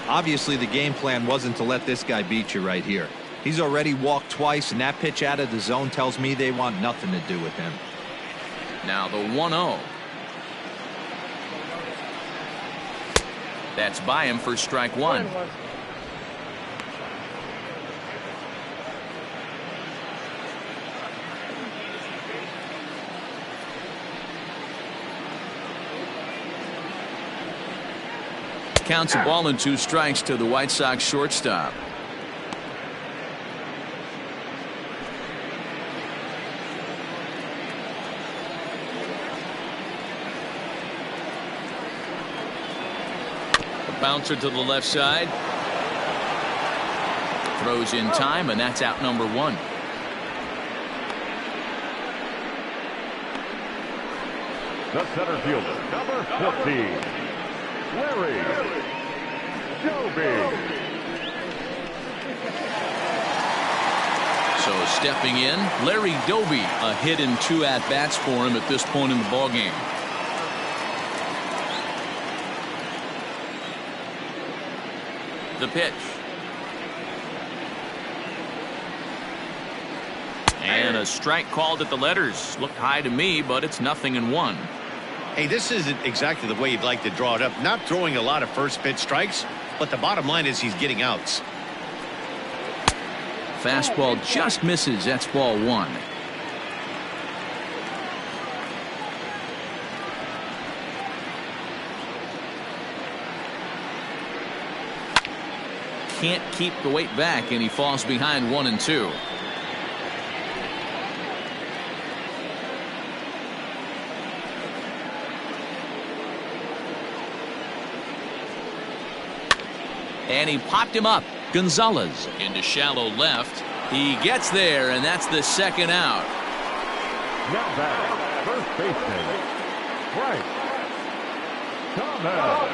Obviously, the game plan wasn't to let this guy beat you right here. He's already walked twice, and that pitch out of the zone tells me they want nothing to do with him. Now the 1-0. That's by him for strike one. 1-1. Counts a ball and 2 strikes to the White Sox shortstop. A bouncer to the left side. Throws in time, and that's out number 1. The center fielder, number 14. Larry Doby. So stepping in, Larry Doby, a hit in 2 at-bats for him at this point in the ballgame. The pitch. And a strike called at the letters. Looked high to me, but it's 0-1. Hey, this isn't exactly the way you'd like to draw it up. Not throwing a lot of first pitch strikes, but the bottom line is he's getting outs. Fastball just misses. That's ball 1. Can't keep the weight back, and he falls behind 1-2. And he popped him up. Gonzalez into shallow left. He gets there, and that's the second out. Now back, first baseman, Bryce Thomas.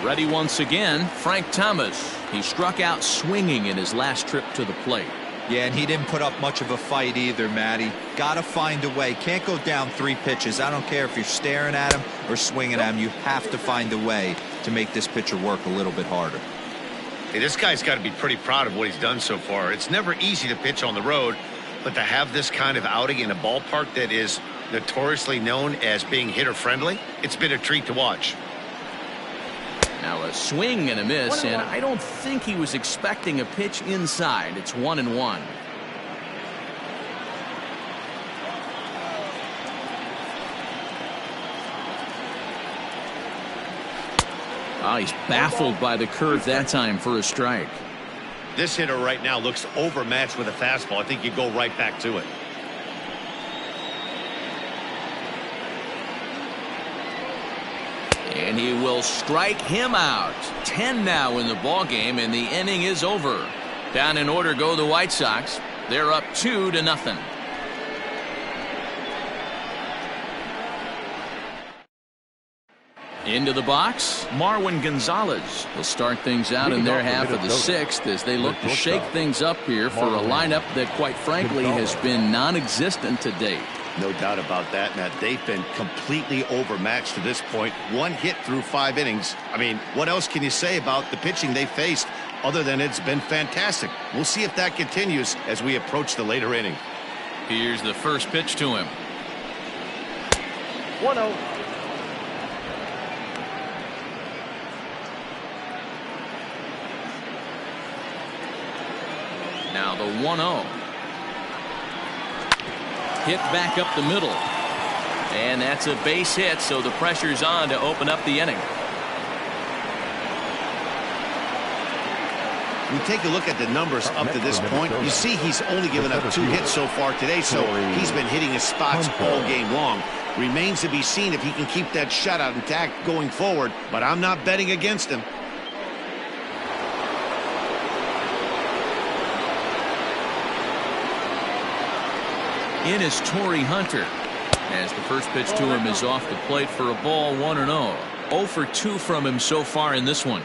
Ready once again, Frank Thomas. He struck out swinging in his last trip to the plate. Yeah, and he didn't put up much of a fight either, Matty. Got to find a way. Can't go down 3 pitches. I don't care if you're staring at him or swinging at him. You have to find a way to make this pitcher work a little bit harder. Hey, this guy's got to be pretty proud of what he's done so far. It's never easy to pitch on the road, but to have this kind of outing in a ballpark that is notoriously known as being hitter-friendly, it's been a treat to watch. Now a swing and a miss, and I don't think he was expecting a pitch inside. It's 1-1. Oh, he's baffled by the curve that time for a strike. This hitter right now looks overmatched with a fastball. I think you go right back to it. And he will strike him out. 10 now in the ball game, and the inning is over. Down in order go the White Sox. They're up 2-0. Into the box, Marwin Gonzalez. He'll start things out in their half of the 6th as they look to shake things up here for a lineup that, quite frankly, has been non-existent to date. No doubt about that, Matt. They've been completely overmatched to this point. 1 hit through 5 innings. I mean, what else can you say about the pitching they faced other than it's been fantastic? We'll see if that continues as we approach the later inning. Here's the first pitch to him. 1-0. Now the 1-0. Hit back up the middle. And that's a base hit, so the pressure's on to open up the inning. We take a look at the numbers up to this point. You see he's only given up 2 hits so far today, so he's been hitting his spots all game long. Remains to be seen if he can keep that shutout intact going forward, but I'm not betting against him. In is Torrey Hunter, as the first pitch to him is off the plate for a ball. 1-0. 0 for 2 from him so far in this one.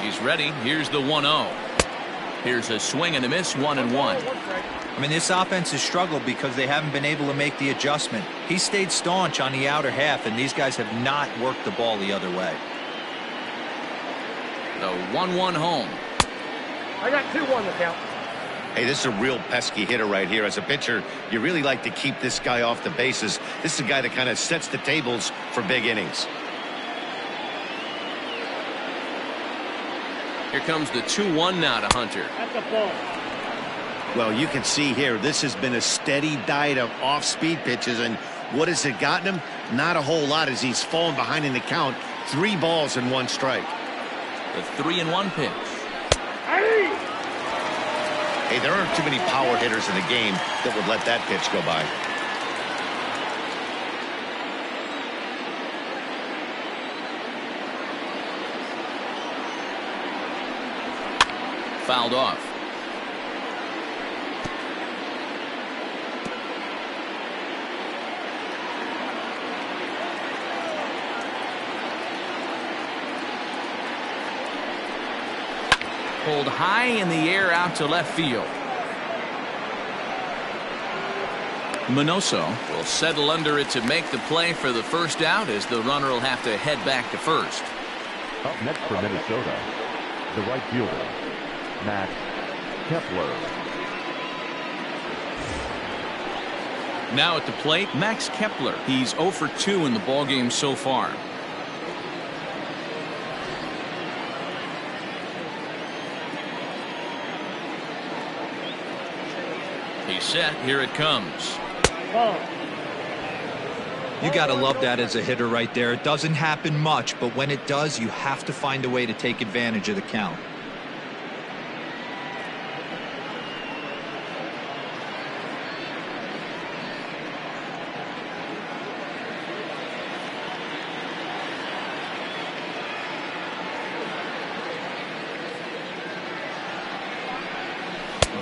He's ready. Here's the 1-0. Here's a swing and a miss. 1-1. I mean, this offense has struggled because they haven't been able to make the adjustment. He stayed staunch on the outer half, and these guys have not worked the ball the other way. The 1-1 home. I got 2-1 to count. Hey, this is a real pesky hitter right here. As a pitcher, you really like to keep this guy off the bases. This is a guy that kind of sets the tables for big innings. Here comes the 2-1 now to Hunter. That's a ball. Well, you can see here, this has been a steady diet of off-speed pitches, and what has it gotten him? Not a whole lot as he's fallen behind in the count. 3 balls and 1 strike. The 3-1 pitch. Hey, there aren't too many power hitters in the game that would let that pitch go by. Fouled off. Pulled high in the air out to left field. Minoso will settle under it to make the play for the first out, as the runner will have to head back to first. Up next for Minnesota, the right fielder, Max Kepler. Now at the plate, Max Kepler. He's 0 for 2 in the ballgame so far. He's set. Here it comes. You got to love that as a hitter right there. It doesn't happen much, but when it does, you have to find a way to take advantage of the count.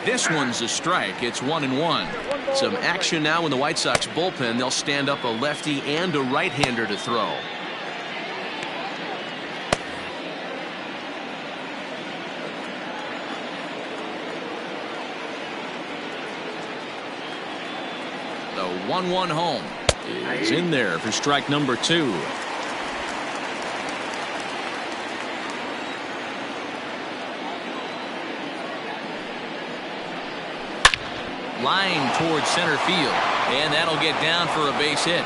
This one's a strike. It's 1-1. Some action now in the White Sox bullpen. They'll stand up a lefty and a right-hander to throw. The 1-1 home is in there for strike number 2. Line towards center field, and that'll get down for a base hit.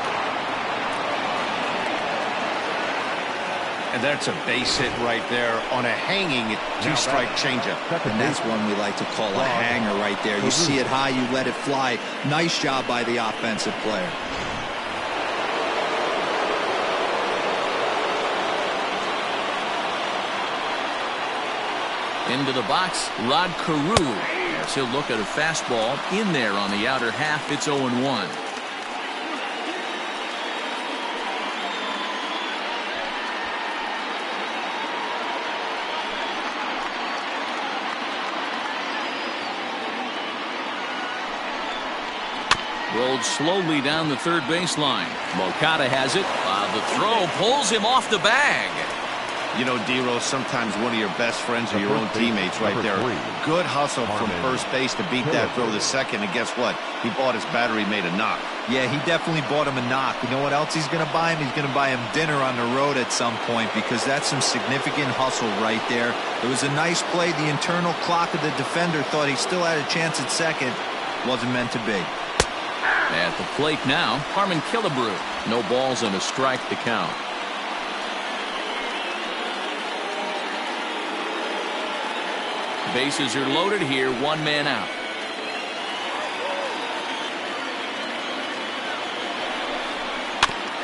And that's a base hit right there on a hanging 2-strike changeup. And that's one we like to call a hanger right there. You see it high, you let it fly. Nice job by the offensive player. Into the box, Rod Carew. As he'll look at a fastball in there on the outer half. It's 0-1. Rolled slowly down the third baseline. Moncada has it. The throw pulls him off the bag. You know, D-Rose, sometimes one of your best friends are your own teammates right there. Good hustle from first base to beat that throw to second, and guess what? He bought his battery made a knock. Yeah, he definitely bought him a knock. You know what else he's going to buy him? He's going to buy him dinner on the road at some point, because that's some significant hustle right there. It was a nice play. The internal clock of the defender thought he still had a chance at second. Wasn't meant to be. At the plate now, Harmon Killebrew. No balls and a strike to count. Bases are loaded here, 1 man out.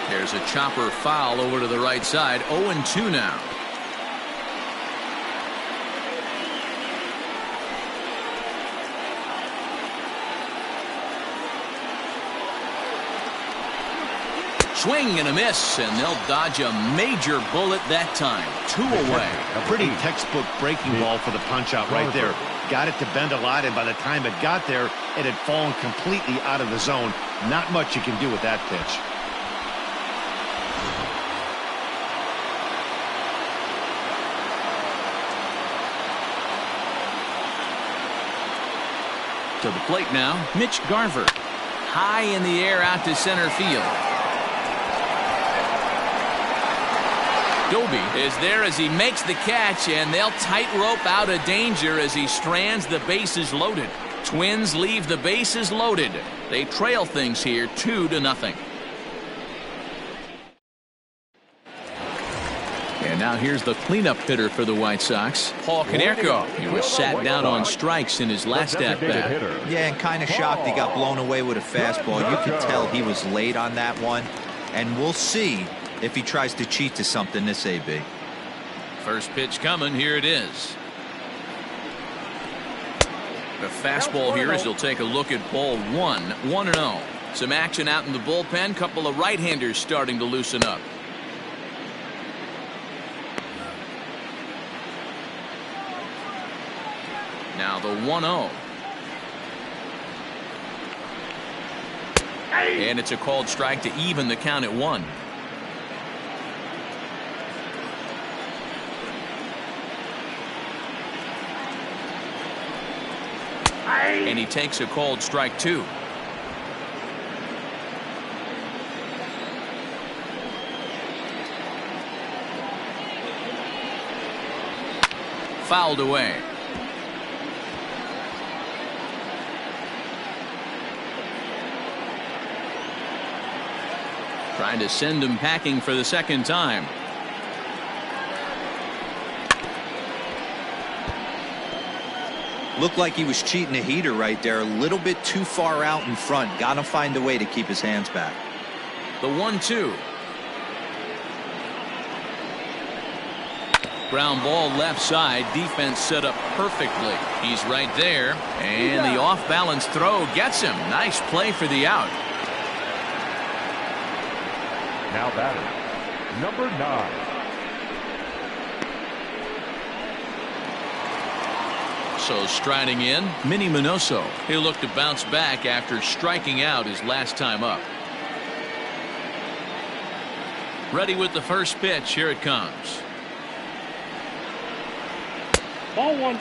There's a chopper foul over to the right side. 0-2 now. Swing and a miss, and they'll dodge a major bullet that time. 2 away. A pretty textbook breaking ball for the punch out right there. Got it to bend a lot, and by the time it got there, it had fallen completely out of the zone. Not much you can do with that pitch. To the plate now, Mitch Garver. High in the air out to center field. Doby is there as he makes the catch, and they'll tightrope out of danger as he strands the bases loaded. Twins leave the bases loaded. They trail things here 2-0. And now here's the cleanup hitter for the White Sox, Paul Konerko. He was sat down on strikes in his last at-bat. Yeah, and kind of shocked he got blown away with a fastball. You could tell he was late on that one, and we'll see if he tries to cheat to something this AB. First pitch coming. Here it is. A fastball here as he'll take a look at ball 1. 1-0. Some action out in the bullpen. Couple of right-handers starting to loosen up. Now the 1-0. And it's a called strike to even the count at 1. And he takes a called strike 2. Fouled away. Trying to send him packing for the second time. Looked like he was cheating a heater right there. A little bit too far out in front. Got to find a way to keep his hands back. The 1-2. Ground ball left side. Defense set up perfectly. He's right there. And the off-balance throw gets him. Nice play for the out. Now batter, number 9. So striding in, Minnie Minoso. He'll look to bounce back after striking out his last time up. Ready with the first pitch. Here it comes. Ball one.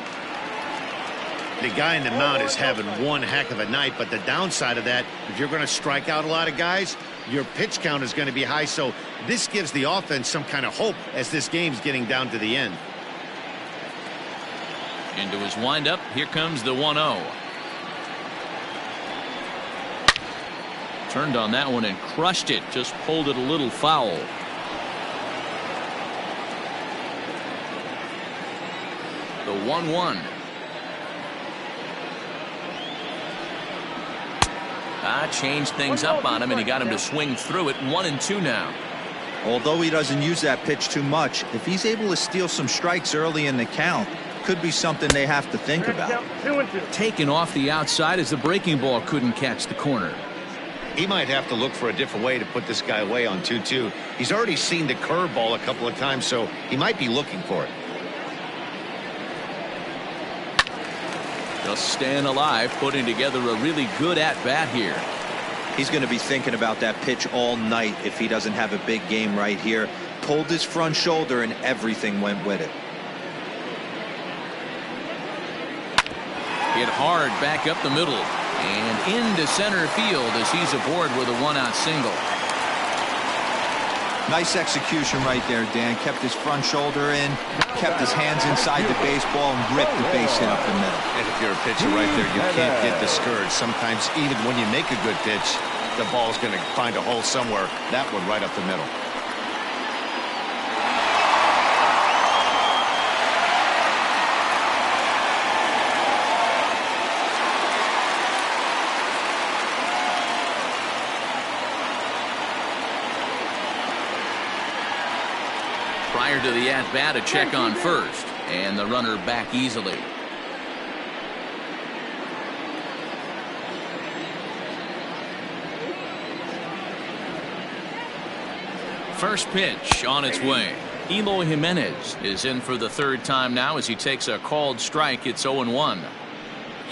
The guy in the mound is having one heck of a night, but the downside of that, if you're going to strike out a lot of guys, your pitch count is going to be high. So this gives the offense some kind of hope as this game's getting down to the end. Into his windup. Here comes the 1-0. Turned on that one and crushed it. Just pulled it a little foul. The 1-1. Changed things up on him, and he got him to swing through it. 1-2 now. Although he doesn't use that pitch too much, if he's able to steal some strikes early in the count, could be something they have to think about. 2-2. Taken off the outside as the breaking ball couldn't catch the corner. He might have to look for a different way to put this guy away on 2-2. He's already seen the curveball a couple of times, so he might be looking for it. Just staying alive, putting together a really good at-bat here. He's going to be thinking about that pitch all night if he doesn't have a big game right here. Pulled his front shoulder and everything went with it. Hit hard back up the middle and into center field as he's aboard with a 1-out single. Nice execution right there, Dan. Kept his front shoulder in, kept his hands inside the baseball, and ripped the base hit up the middle. And if you're a pitcher right there, you can't get discouraged. Sometimes even when you make a good pitch, the ball's going to find a hole somewhere. That one right up the middle. Prior to the at-bat, a check on first, and the runner back easily. First pitch on its way. Eloy Jimenez is in for the third time now as he takes a called strike. It's 0-1.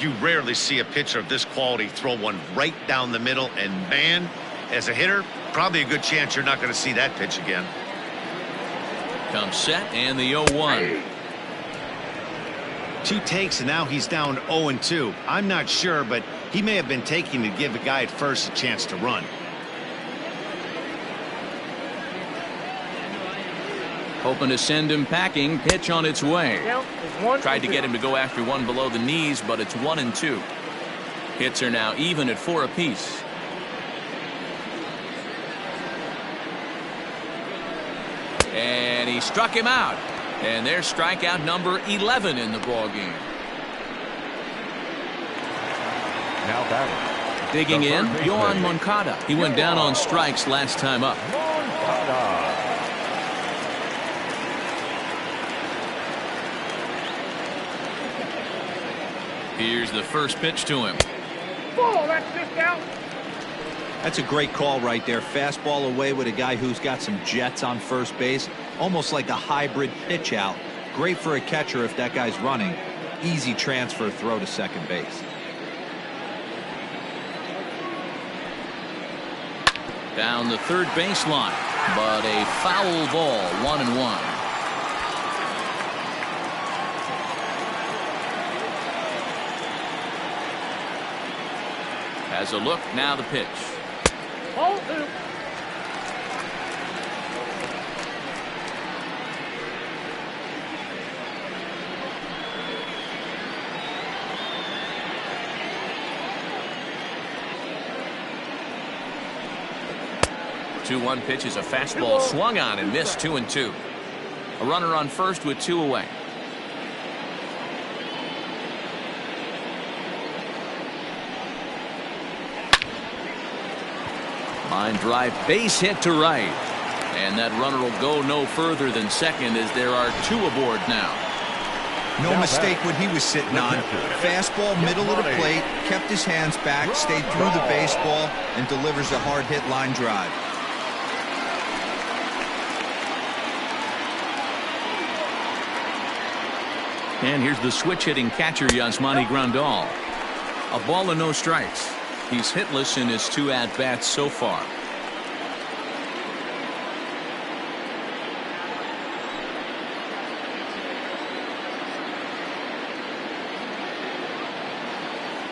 You rarely see a pitcher of this quality throw one right down the middle, and man, as a hitter, probably a good chance you're not going to see that pitch again. Comes set and the 0-1. 2 takes and now he's down 0-2. I'm not sure, but he may have been taking to give the guy at first a chance to run. Hoping to send him packing. Pitch on its way. Tried to get him to go after one below the knees, but it's 1-2. Hits are now even at 4 apiece. And he struck him out. And there's strikeout number 11 in the ball game. Now batting. Digging in, Yohan Moncada. He went down on strikes last time up. Moncada. Here's the first pitch to him. Ball, that's just out. That's a great call right there. Fastball away with a guy who's got some jets on first base. Almost like a hybrid pitch out. Great for a catcher if that guy's running. Easy transfer throw to second base. Down the third baseline, but a foul ball. 1-1. Has a look, now the pitch. Ball 2. The 2-1 pitch is a fastball swung on and missed. 2-2. A runner on first with 2 away. Line drive, base hit to right. And that runner will go no further than second as there are 2 aboard now. No mistake what he was sitting on. Fastball, middle of the plate, kept his hands back, stayed through the baseball, and delivers a hard hit line drive. And here's the switch hitting catcher Yasmani Grandal. A ball and no strikes. He's hitless in his 2 at-bats so far.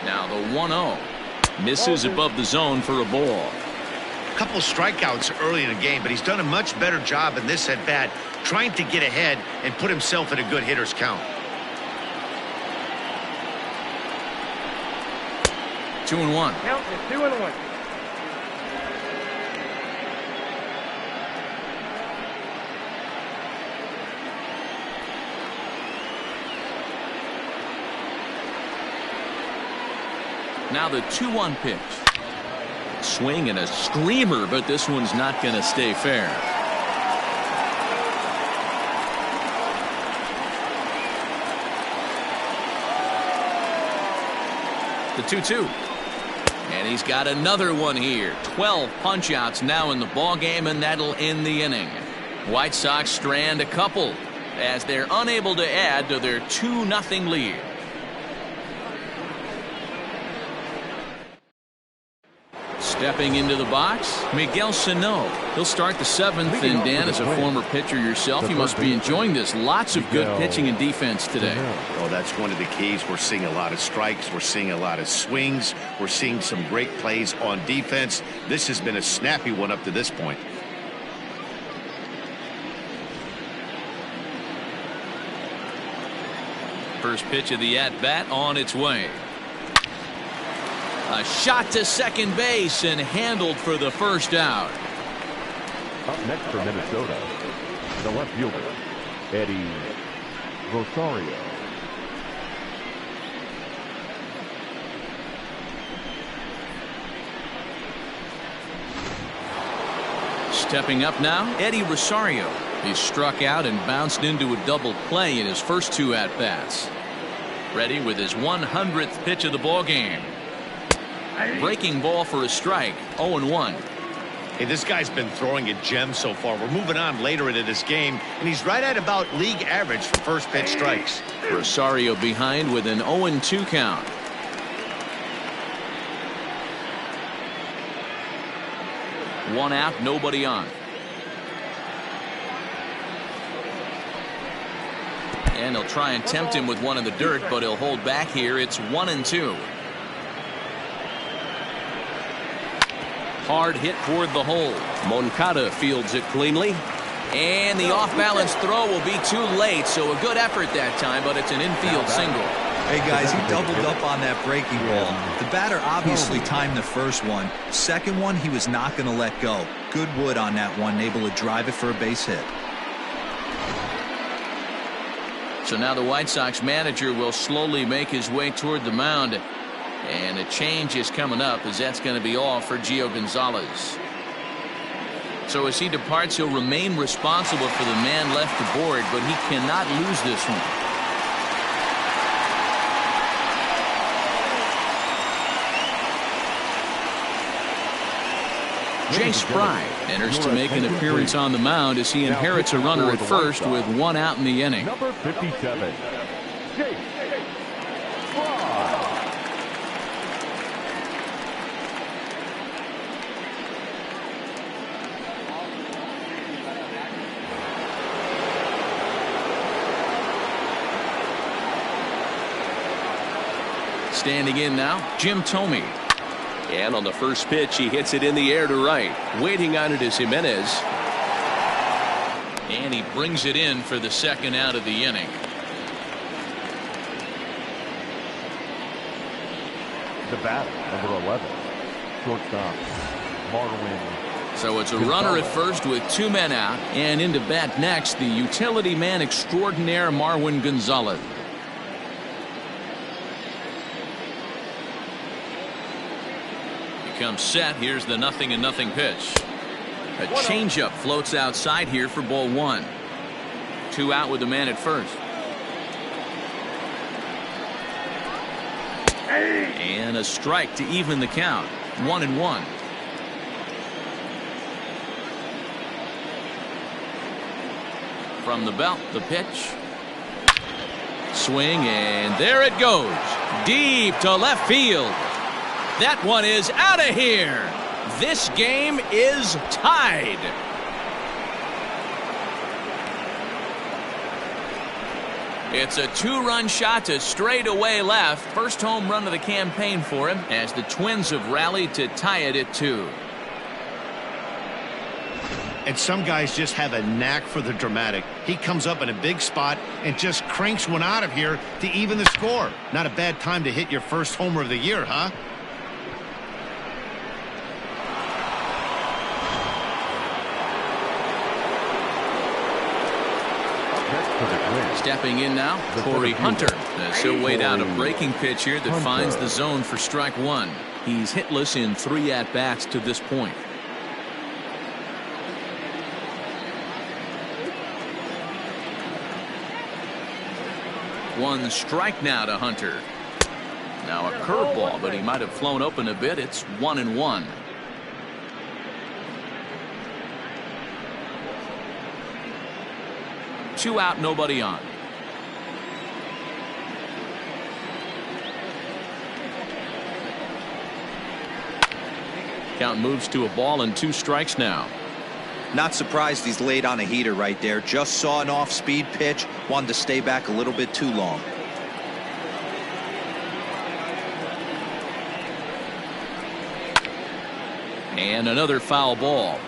Now the 1-0. Misses above the zone for a ball. A couple strikeouts early in the game, but he's done a much better job in this at-bat trying to get ahead and put himself in a good hitter's count. 2-1. Count is 2-1. Now the 2-1 pitch. Swing and a screamer, but this one's not going to stay fair. The 2-2. And he's got another one here. 12 punch-outs now in the ball game, and that'll end the inning. White Sox strand a couple as they're unable to add to their 2-0 lead. Stepping into the box, Miguel Sano. He'll start the 7th, and Dan, as a former pitcher yourself, you must be enjoying this. Lots of good pitching and defense today. Oh, that's one of the keys. We're seeing a lot of strikes. We're seeing a lot of swings. We're seeing some great plays on defense. This has been a snappy one up to this point. First pitch of the at-bat on its way. A shot to second base and handled for the first out. Up next for Minnesota, the left fielder, Eddie Rosario. Stepping up now, Eddie Rosario. He struck out and bounced into a double play in his first 2 at-bats. Ready with his 100th pitch of the ball game. Breaking ball for a strike. 0-1. Hey, this guy's been throwing a gem so far. We're moving on later into this game, and he's right at about league average for first pitch strikes. Rosario behind with an 0-2 count. One out, nobody on. And he'll try and tempt him with one in the dirt, but he'll hold back here. It's 1-2. Hard hit toward the hole. Moncada fields it cleanly. And the off-balance throw will be too late, so a good effort that time, but it's an infield single. Hey, guys, he doubled up on that breaking ball. The batter obviously timed the first one. Second one, he was not going to let go. Good wood on that one, able to drive it for a base hit. So now the White Sox manager will slowly make his way toward the mound. And a change is coming up, as that's going to be all for Gio Gonzalez. So as he departs, he'll remain responsible for the man left to board, but he cannot lose this one. Jay Spry enters to make an appearance on the mound as he inherits a runner at first with 1 out in the inning. Number 57, Jay Spry. Standing in now, Jim Thome. And on the first pitch, he hits it in the air to right. Waiting on it is Jimenez. And he brings it in for the 2nd out of the inning. The batter, number 11, shortstop, Marwin. So it's a runner at first with 2 men out, and into bat next, the utility man extraordinaire Marwin Gonzalez. Comes set. Here's the 0-0 pitch. A changeup floats outside here for ball 1. 2 out with the man at first. And a strike to even the count. 1-1. From the belt, the pitch. swing, and there it goes. Deep to left field. That one is out of here. This game is tied. It's a 2-run shot to straightaway left. First home run of the campaign for him as the Twins have rallied to tie it at 2. And some guys just have a knack for the dramatic. He comes up in a big spot and just cranks one out of here to even the score. Not a bad time to hit your first homer of the year, huh? Stepping in now, Corey Hunter, as he'll wait out a breaking pitch here that finds the zone for strike 1. He's hitless in 3 at-bats to this point. One strike now to Hunter. Now a curveball, but he might have flown open a bit. It's 1-1. Two out, nobody on. Count moves to a ball and 2 strikes now. Not surprised he's laid on a heater right there. Just saw an off-speed pitch. Wanted to stay back a little bit too long. And another foul ball.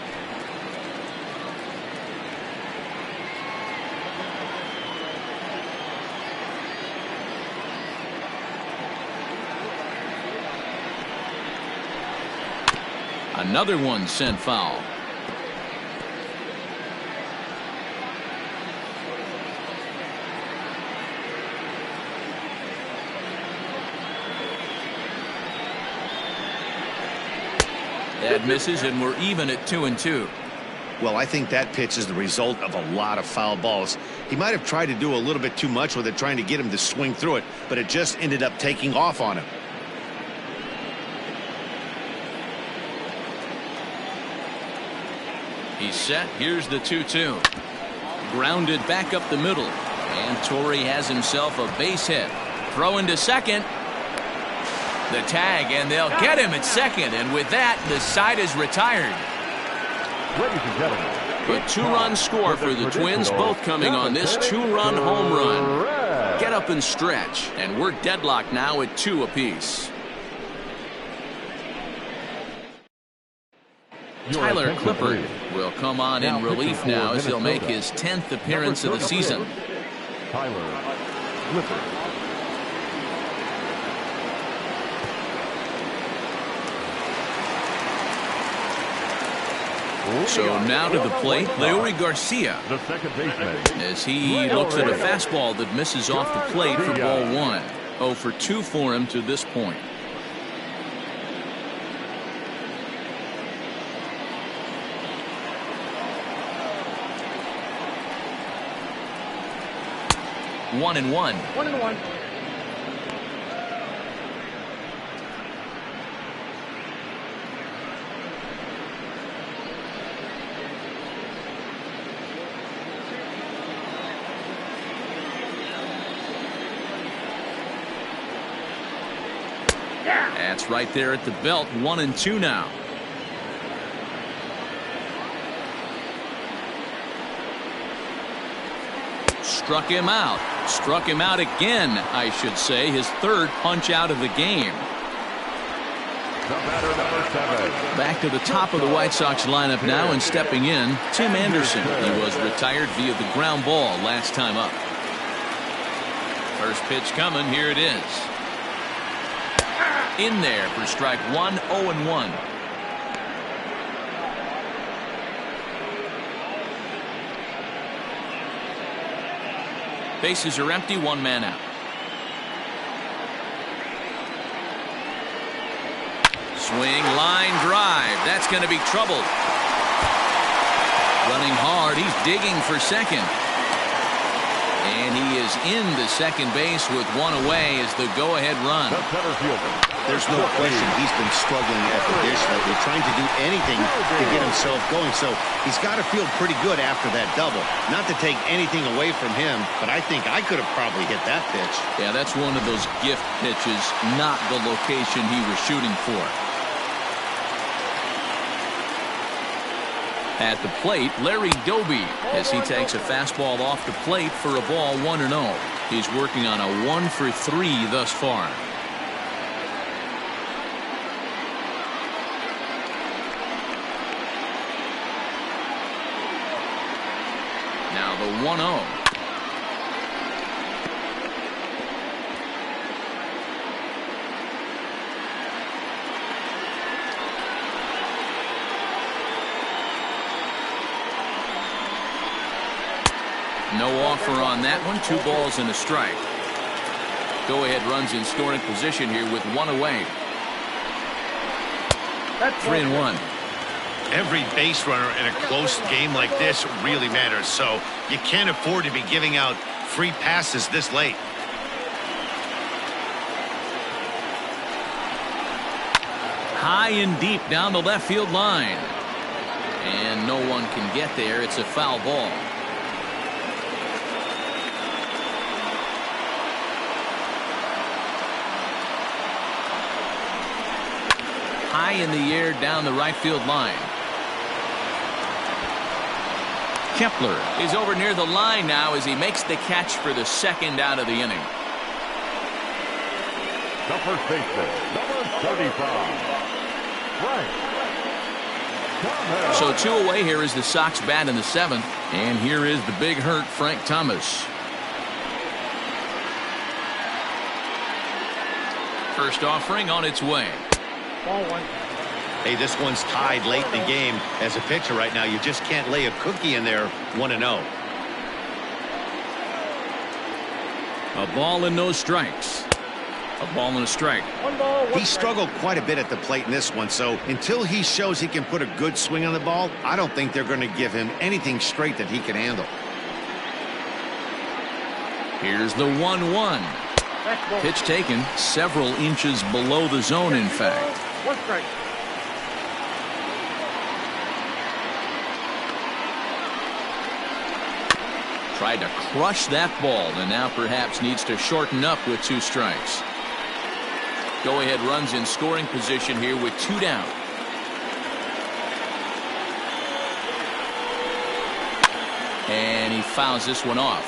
Another one sent foul. That misses, and we're even at 2-2. Well, I think that pitch is the result of a lot of foul balls. He might have tried to do a little bit too much with it, trying to get him to swing through it, but it just ended up taking off on him. He's set. Here's the 2-2. Grounded back up the middle. And Torrey has himself a base hit. Throw into second. The tag, and they'll get him at second. And with that, the side is retired. Ladies and gentlemen, A 2-run score for the Twins, both coming on this 2-run home run. Get up and stretch. And we're deadlocked now at 2 apiece. Tyler Clippard will come on in relief now as he'll make his 10th appearance of the season. Tyler Clippard. So now to the plate, Leury Garcia, The second baseman. as he looks at a fastball that misses off the plate for ball 1. 0 for 2 for him to this point. One and one. 1-1. That's right there at the belt. 1-2 now. Struck him out. Struck him out again, I should say. His 3rd punch out of the game. The batter, number 7. Back to the top of the White Sox lineup now, and stepping in, Tim Anderson. He was retired via the ground ball last time up. First pitch coming. Here it is. In there for strike 1, 0-1. Bases are empty, 1 man out. Swing, line drive. That's going to be trouble. Running hard. He's digging for second. And he is into second base with one away as the go-ahead run. The center fielder. There's no question he's been struggling at the dish lately, trying to do anything to get himself going. So he's got to feel pretty good after that double. Not to take anything away from him, but I think I could have probably hit that pitch. Yeah, that's one of those gift pitches, not the location he was shooting for. At the plate, Larry Doby, as he takes a fastball off the plate for a ball 1-0. He's working on a 1-for-3 thus far. Now the 1-0. No offer on that one. 2 balls and a strike. Go-ahead runs in scoring position here with one away. 3-1. Every base runner in a close game like this really matters, so you can't afford to be giving out free passes this late. High and deep down the left field line. And no one can get there. It's a foul ball. High in the air down the right field line. Kepler is over near the line now as he makes the catch for the second out of the inning. The first baseman, number 35. Right. So 2 away here is the Sox bat in the 7th. And here is the big hurt, Frank Thomas. First offering on its way. Ball 1. Hey, this one's tied late in the game. As a pitcher right now, you just can't lay a cookie in there 1-0. A ball and no strikes. A ball and a strike. 1 ball, 1 He struggled quite a bit at the plate in this one, so until he shows he can put a good swing on the ball, I don't think they're going to give him anything straight that he can handle. Here's the 1-1. Pitch taken several inches below the zone, in fact. 1 strike. Tried to crush that ball and now perhaps needs to shorten up with 2 strikes. Go-ahead runs in scoring position here with 2 down. And he fouls this one off.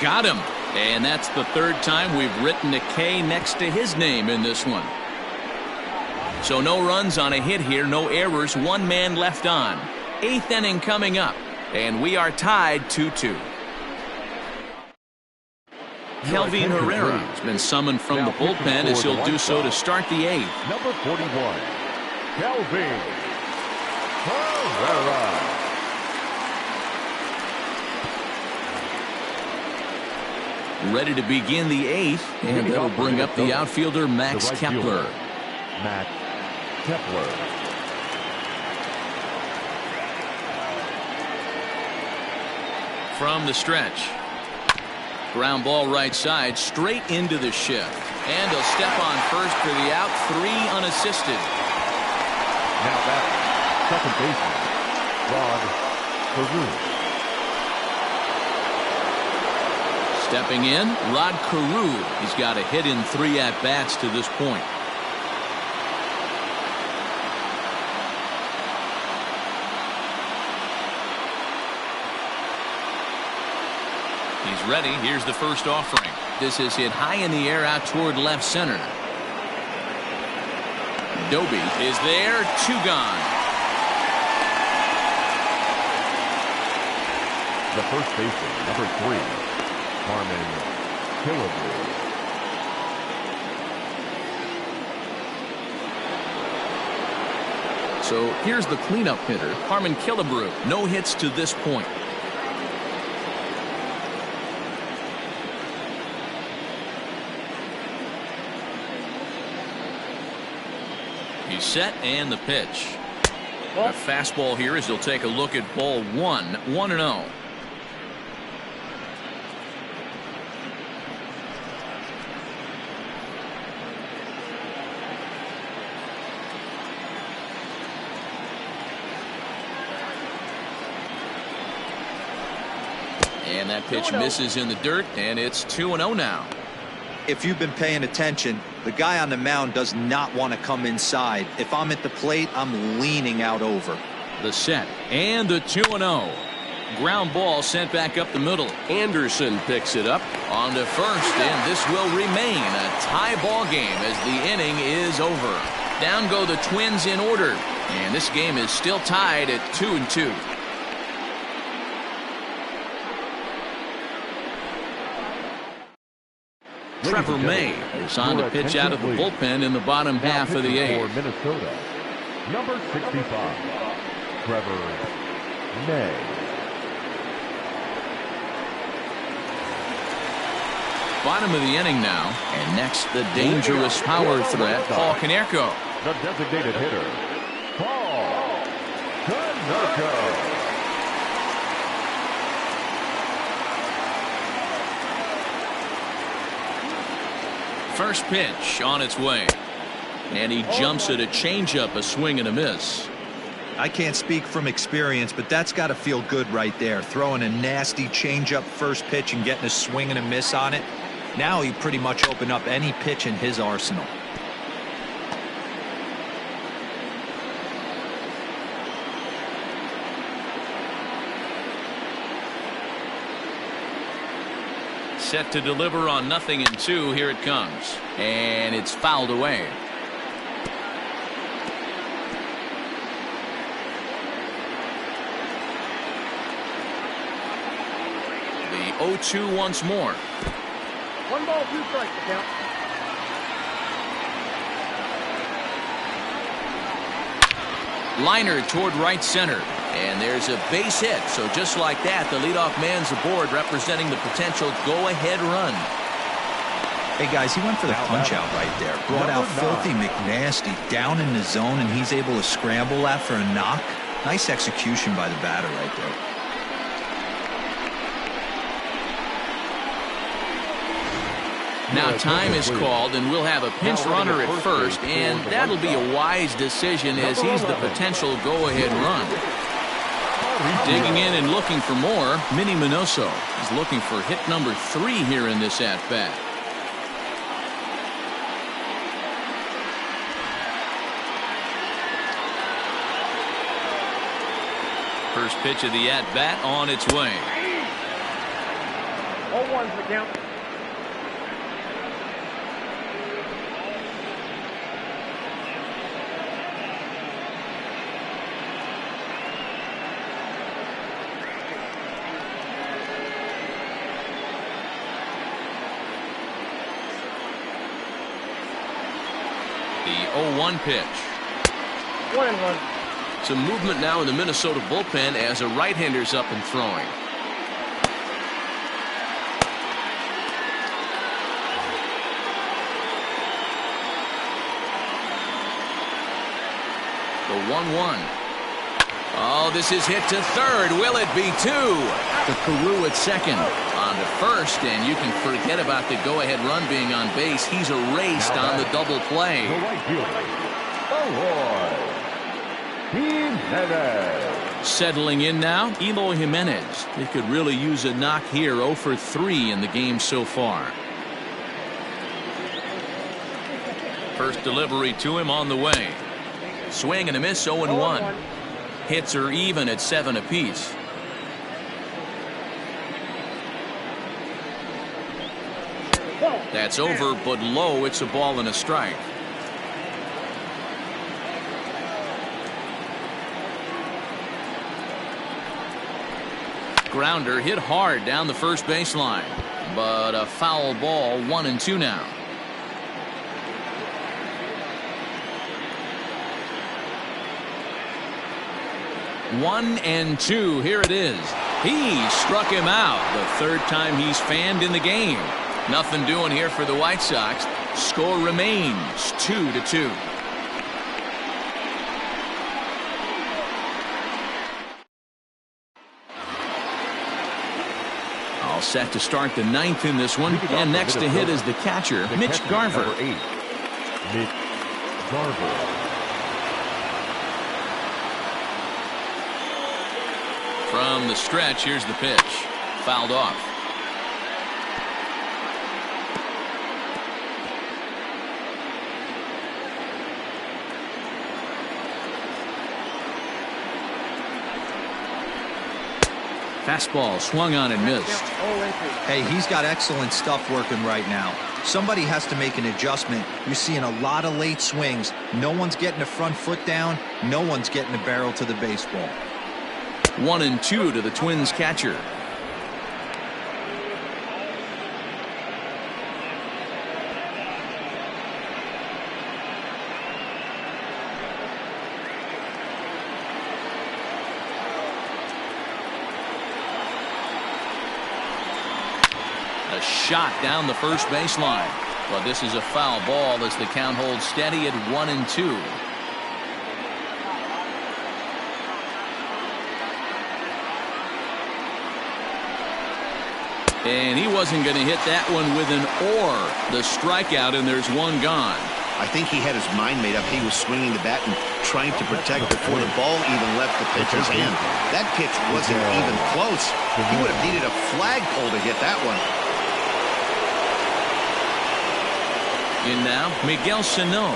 Got him. And that's the 3rd time we've written a K next to his name in this one. So no runs on a hit here, no errors, 1 man left on. 8th inning coming up, and we are tied 2-2. Kelvin Herrera has been summoned from the bullpen as he'll do so to start the 8th. Number 41, Kelvin Herrera. Ready to begin the 8th, and that'll bring up the outfielder Max Kepler. Max Kepler. From the stretch. Ground ball right side, straight into the shift. And he'll step on first for the out, 3 unassisted. Now back, second baseman, Rod Carew. Stepping in, Rod Carew. He's got a hit in 3 at-bats to this point. He's ready. Here's the first offering. This is hit high in the air out toward left center. Doby is there. 2 gone. The first baseman, number 3. Killebrew. So here's the cleanup hitter, Harmon Killebrew. No hits to this point. He's set and the pitch. A fastball here as he'll take a look at ball 1, 1-0. And that pitch misses in the dirt, and it's 2-0 now. If you've been paying attention, the guy on the mound does not want to come inside. If I'm at the plate, I'm leaning out over. The set and the 2-0. Ground ball sent back up the middle. Anderson picks it up on to first, and this will remain a tie ball game as the inning is over. Down go the Twins in order, and this game is still tied at 2-2. Trevor May is on to pitch out of the bullpen in the bottom half of the eighth. For Minnesota, number 65, Trevor May. Bottom of the inning now, and next the dangerous power threat, Paul Konerko. The designated hitter, Paul Konerko. First pitch on its way, and he jumps at a changeup, a swing and a miss. I can't speak from experience, but that's got to feel good right there. Throwing a nasty changeup first pitch and getting a swing and a miss on it. Now he pretty much opened up any pitch in his arsenal. Set to deliver on 0-2. Here it comes, and it's fouled away. The 0-2 once more. 1 ball, 2 strikes, the count. Liner toward right center. And there's a base hit. So just like that, the leadoff man's aboard, representing the potential go-ahead run. Hey, guys, he went for the punch-out right there. Brought out Filthy McNasty down in the zone, and he's able to scramble that for a knock. Nice execution by the batter right there. Now time is called, and we'll have a pinch runner at first, and that'll be a wise decision as he's the potential go-ahead run. Digging in and looking for more, Minnie Minoso is looking for hit number 3 here in this at-bat. First pitch of the at-bat on its way. 0-1's the count. The 0-1 pitch. 1-1. Some movement now in the Minnesota bullpen as a right-hander's up and throwing. The 1-1. Oh, this is hit to third. Will it be 2? The Carew at second. On to first, and you can forget about the go-ahead run being on base. He's erased on the double play. The right fielder, Jimenez. Settling in now, Eloy Jimenez. They could really use a knock here. 0 for 3 in the game so far. First delivery to him on the way. Swing and a miss, 0-1. Hits are even at 7 apiece. That's over, but low. It's a ball and a strike. Grounder hit hard down the first baseline, but a foul ball. 1-2 now. One and two. Here it is. He struck him out. The third time he's fanned in the game. Nothing doing here for the White Sox. Score remains 2-2. All set to start the ninth in this one. And next to hit is the catcher, Mitch Garver. Number 8, Mitch Garver. From the stretch, here's the pitch. Fouled off. Fastball swung on and missed. Hey, he's got excellent stuff working right now. Somebody has to make an adjustment. You're seeing a lot of late swings. No one's getting the front foot down. No one's getting the barrel to the baseball. 1-2 to the Twins catcher. A shot down the first baseline. But this is a foul ball as the count holds steady at 1-2. And he wasn't going to hit that one with an or. The strikeout, and there's one gone. I think he had his mind made up. He was swinging the bat and trying to protect before the ball even left the pitcher's hand. That pitch wasn't even close. He would have needed a flagpole to hit that one. In now, Miguel Sano.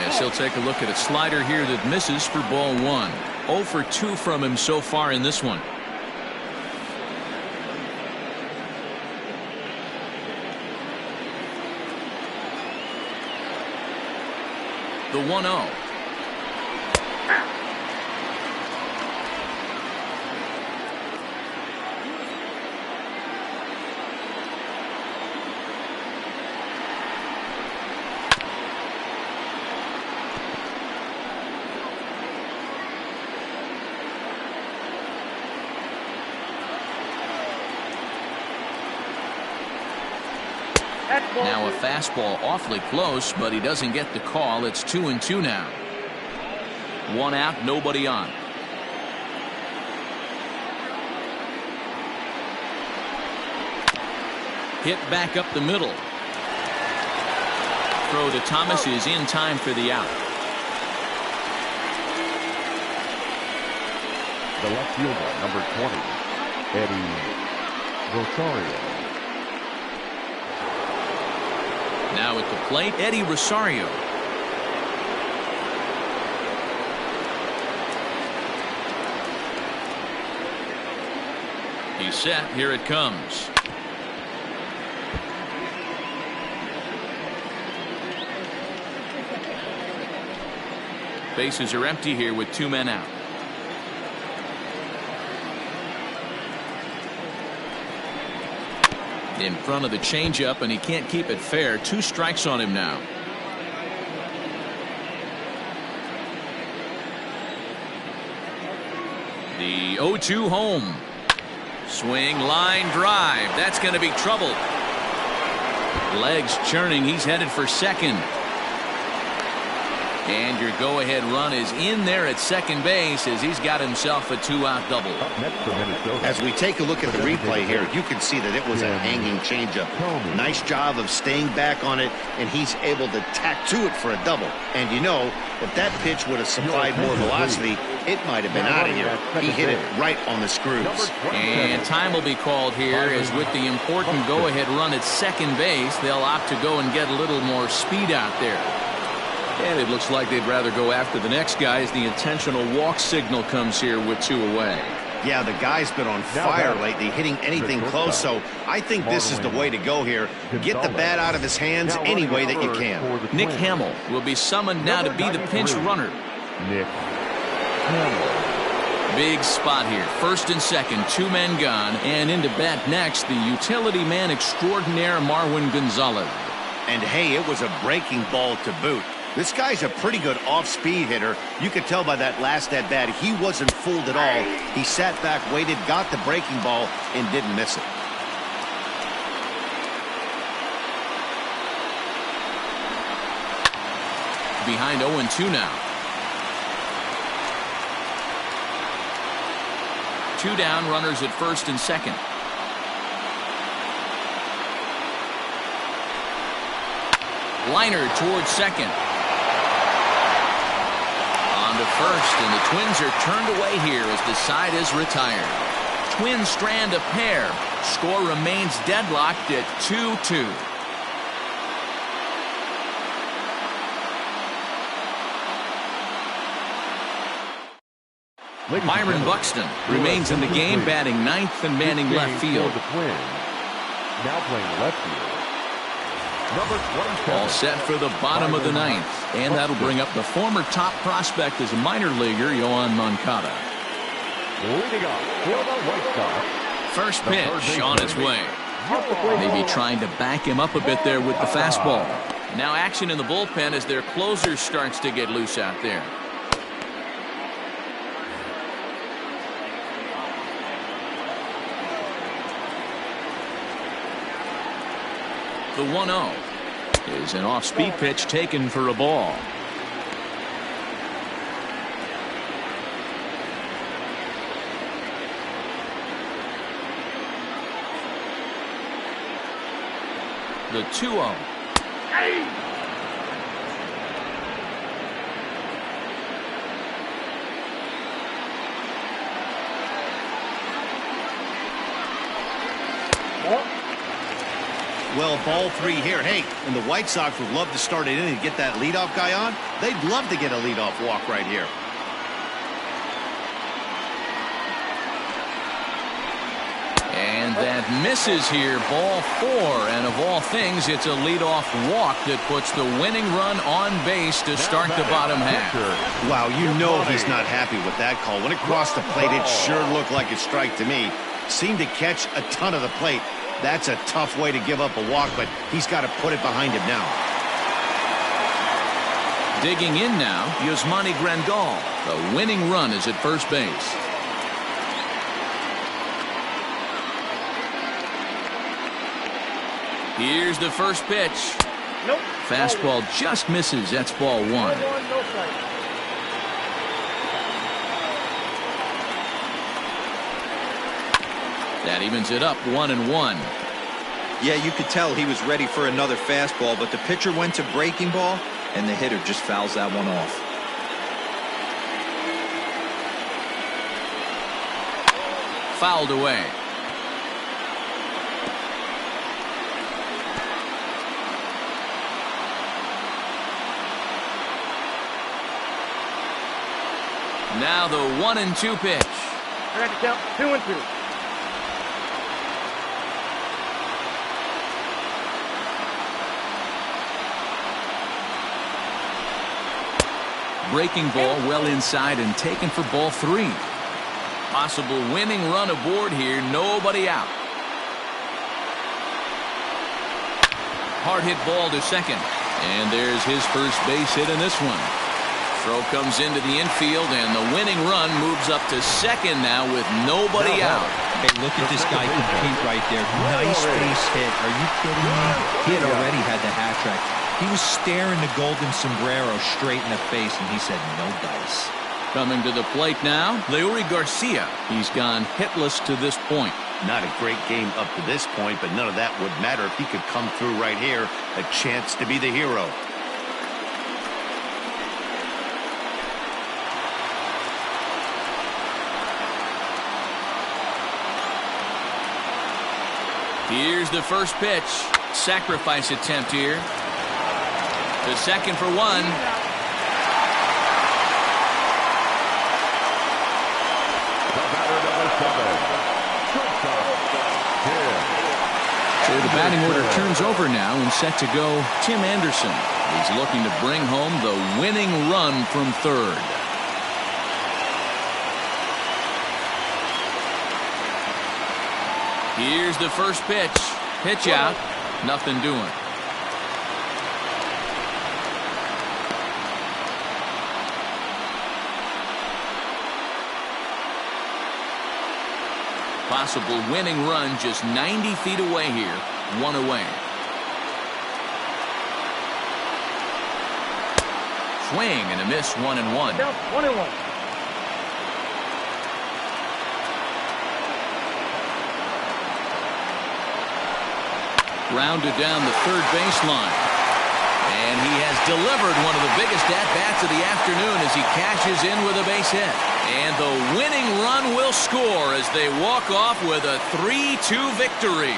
As he'll take a look at a slider here that misses for ball 1. 0 for 2 from him so far in this one. The 1-0. Now a fastball awfully close, but he doesn't get the call. It's 2-2 now. 1 out, nobody on. Hit back up the middle. Throw to Thomas is in time for the out. The left fielder, number 20, Eddie Rosario. Now at the plate, Eddie Rosario. He's set. Here it comes. Bases are empty here with 2 men out. In front of the changeup, and he can't keep it fair. 2 strikes on him now. The 0-2 home. Swing, line drive. That's going to be trouble. Legs churning. He's headed for second. And your go-ahead run is in there at second base as he's got himself a 2-out double. As we take a look at the replay here, you can see that it was a hanging changeup. Nice job of staying back on it, and he's able to tack to it for a double. And you know, if that pitch would have supplied more velocity, it might have been out of here. He hit it right on the screws. And time will be called here as with the important go-ahead run at second base, they'll opt to go and get a little more speed out there. And it looks like they'd rather go after the next guy as the intentional walk signal comes here with 2 away. Yeah, the guy's been on fire lately, hitting anything close, so I think this is the way to go here. Get the bat out of his hands any way that you can. Nick Hamill will be summoned now to be the pinch runner. Nick Hamill. Big spot here. First and second, 2 men gone, and into bat next, the utility man extraordinaire Marwin Gonzalez. And hey, it was a breaking ball to boot. This guy's a pretty good off-speed hitter. You could tell by that last at-bat he wasn't fooled at all. He sat back, waited, got the breaking ball, and didn't miss it. Behind 0-2 now. 2 down, runners at first and second. Liner towards second. On to first, and the Twins are turned away here as the side is retired. Twins strand a pair. Score remains deadlocked at 2-2. Byron Buxton remains in the game, batting ninth and manning left field. The Twins now playing left field. Number 27. All set for the bottom of the ninth, and that'll bring up the former top prospect as a minor leaguer, Yoan Moncada. Leading off for the White Sox. First pitch on its way. Maybe trying to back him up a bit there with the fastball. Now action in the bullpen as their closer starts to get loose out there. The 1-0 is an off-speed pitch taken for a ball. The 2-0. Well, ball three here. Hey, and the White Sox would love to start it in and get that leadoff guy on. They'd love to get a leadoff walk right here. And that misses here, ball four. And of all things, it's a leadoff walk that puts the winning run on base to start the bottom half. Wow, you know he's not happy with that call. When it crossed the plate, it sure looked like a strike to me. Seemed to catch a ton of the plate. That's a tough way to give up a walk, but he's got to put it behind him now. Digging in now, Yasmani Grandal. The winning run is at first base. Here's the first pitch. Nope. Fastball just misses. That's ball one. No strike. That evens it up 1-1. Yeah, you could tell he was ready for another fastball, but the pitcher went to breaking ball, and the hitter just fouls that one off. Fouled away. Now the 1-2 pitch. I got to count 2-2. Breaking ball well inside and taken for ball three. Possible winning run aboard here. Nobody out. Hard hit ball to second. And there's his first base hit in this one. Throw comes into the infield, and the winning run moves up to second now with nobody out. Hey, look at this guy compete right there. Nice base hit. Are you kidding me? He had already had the hat trick. He was staring the golden sombrero straight in the face, and he said, no dice. Coming to the plate now, Leury Garcia. He's gone hitless to this point. Not a great game up to this point, but none of that would matter if he could come through right here. A chance to be the hero. Here's the first pitch. Sacrifice attempt here. To second for one. So the batting order turns over now, and set to go Tim Anderson. He's looking to bring home the winning run from third. Here's the first pitch. Pitch out. Nothing doing. Possible winning run just 90 feet away here. One away. Swing and a miss. 1-1. 1-1. Grounded down the third baseline. And he has delivered one of the biggest at-bats of the afternoon as he cashes in with a base hit. And the winning run will score as they walk off with a 3-2 victory.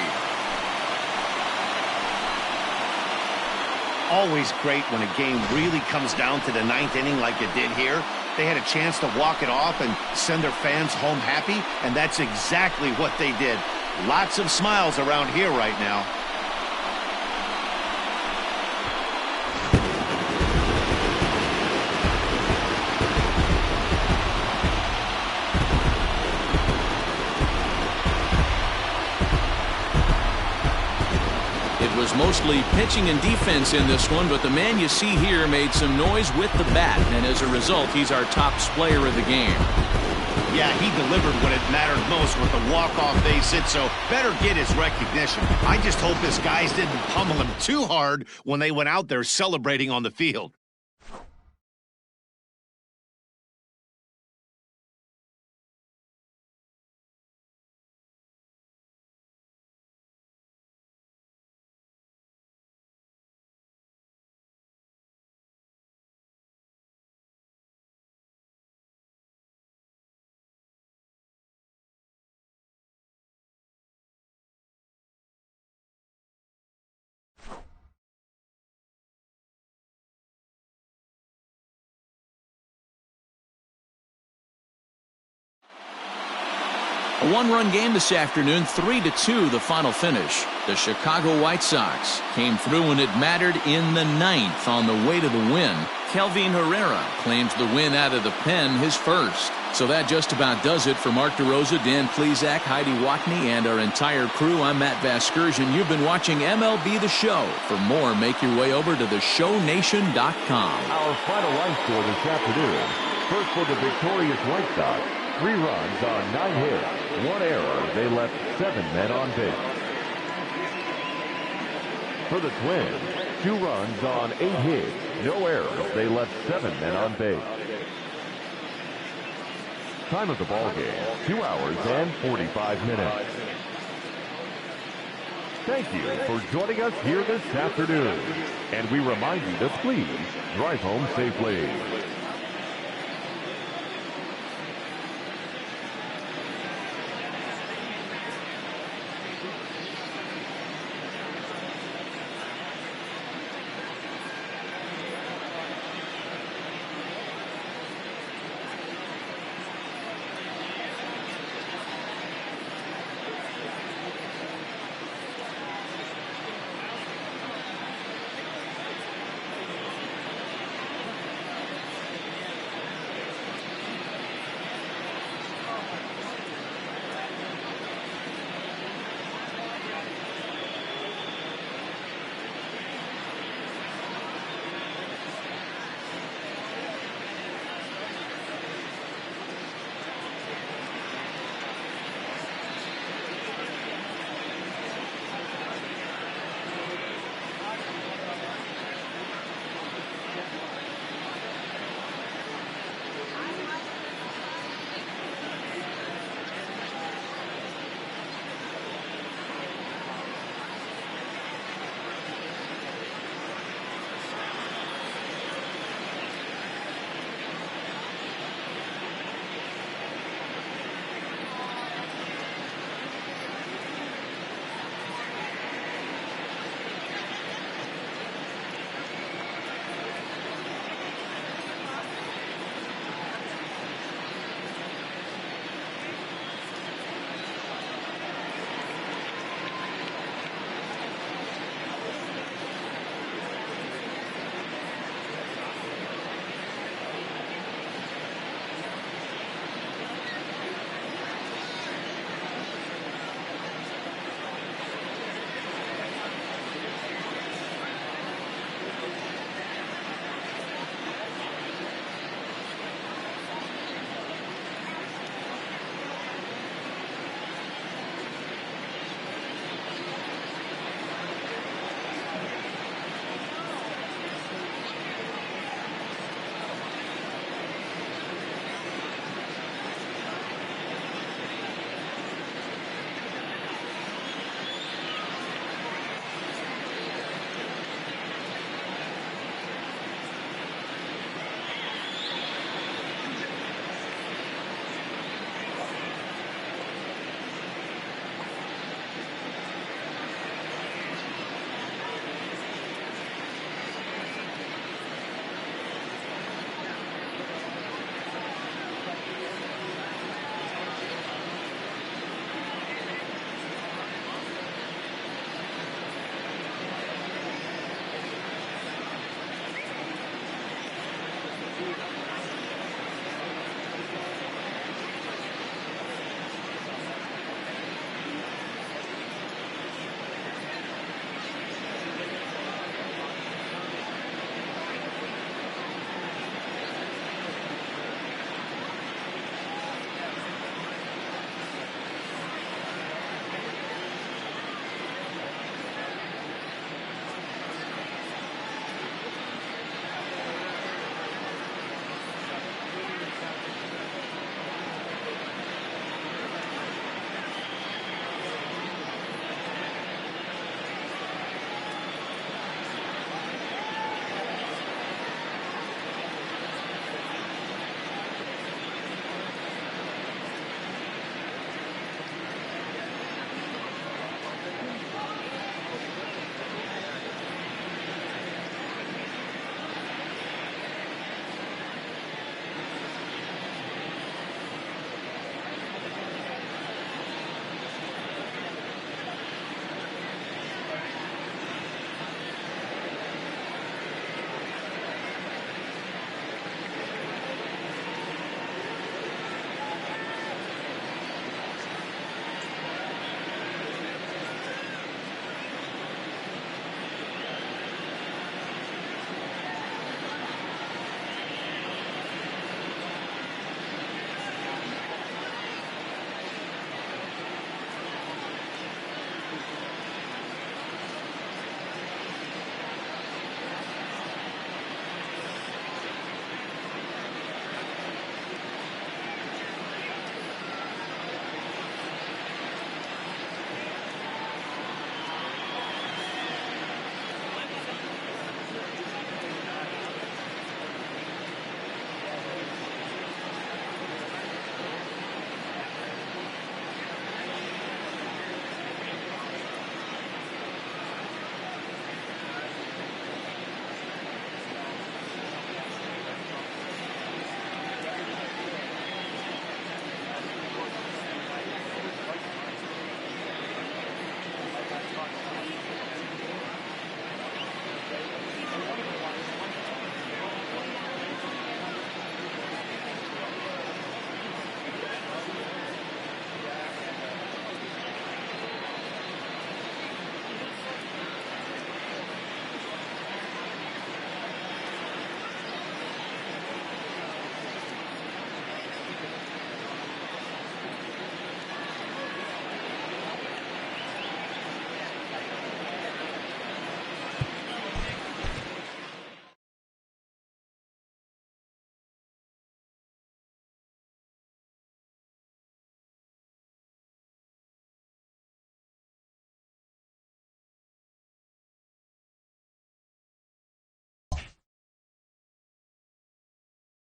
Always great when a game really comes down to the ninth inning like it did here. They had a chance to walk it off and send their fans home happy, and that's exactly what they did. Lots of smiles around here right now. It was mostly pitching and defense in this one, but the man you see here made some noise with the bat, and as a result, he's our top player of the game. Yeah, he delivered when it mattered most with the walk-off base hit, so better get his recognition. I just hope his guys didn't pummel him too hard when they went out there celebrating on the field. A one-run game this afternoon, 3-2 the final finish. The Chicago White Sox came through when it mattered in the ninth on the way to the win. Kelvin Herrera claims the win out of the pen, his first. So that just about does it for Mark DeRosa, Dan Plesac, Heidi Watney, and our entire crew. I'm Matt Vasgersian. You've been watching MLB The Show. For more, make your way over to theshownation.com. Our final line score this afternoon. First for the victorious White Sox. 3 runs on 9 hits. 1 error. They left 7 men on base. For the Twins, 2 runs on 8 hits. No errors. They left 7 men on base. Time of the ball game, 2 hours and 45 minutes. Thank you for joining us here this afternoon. And we remind you to please drive home safely.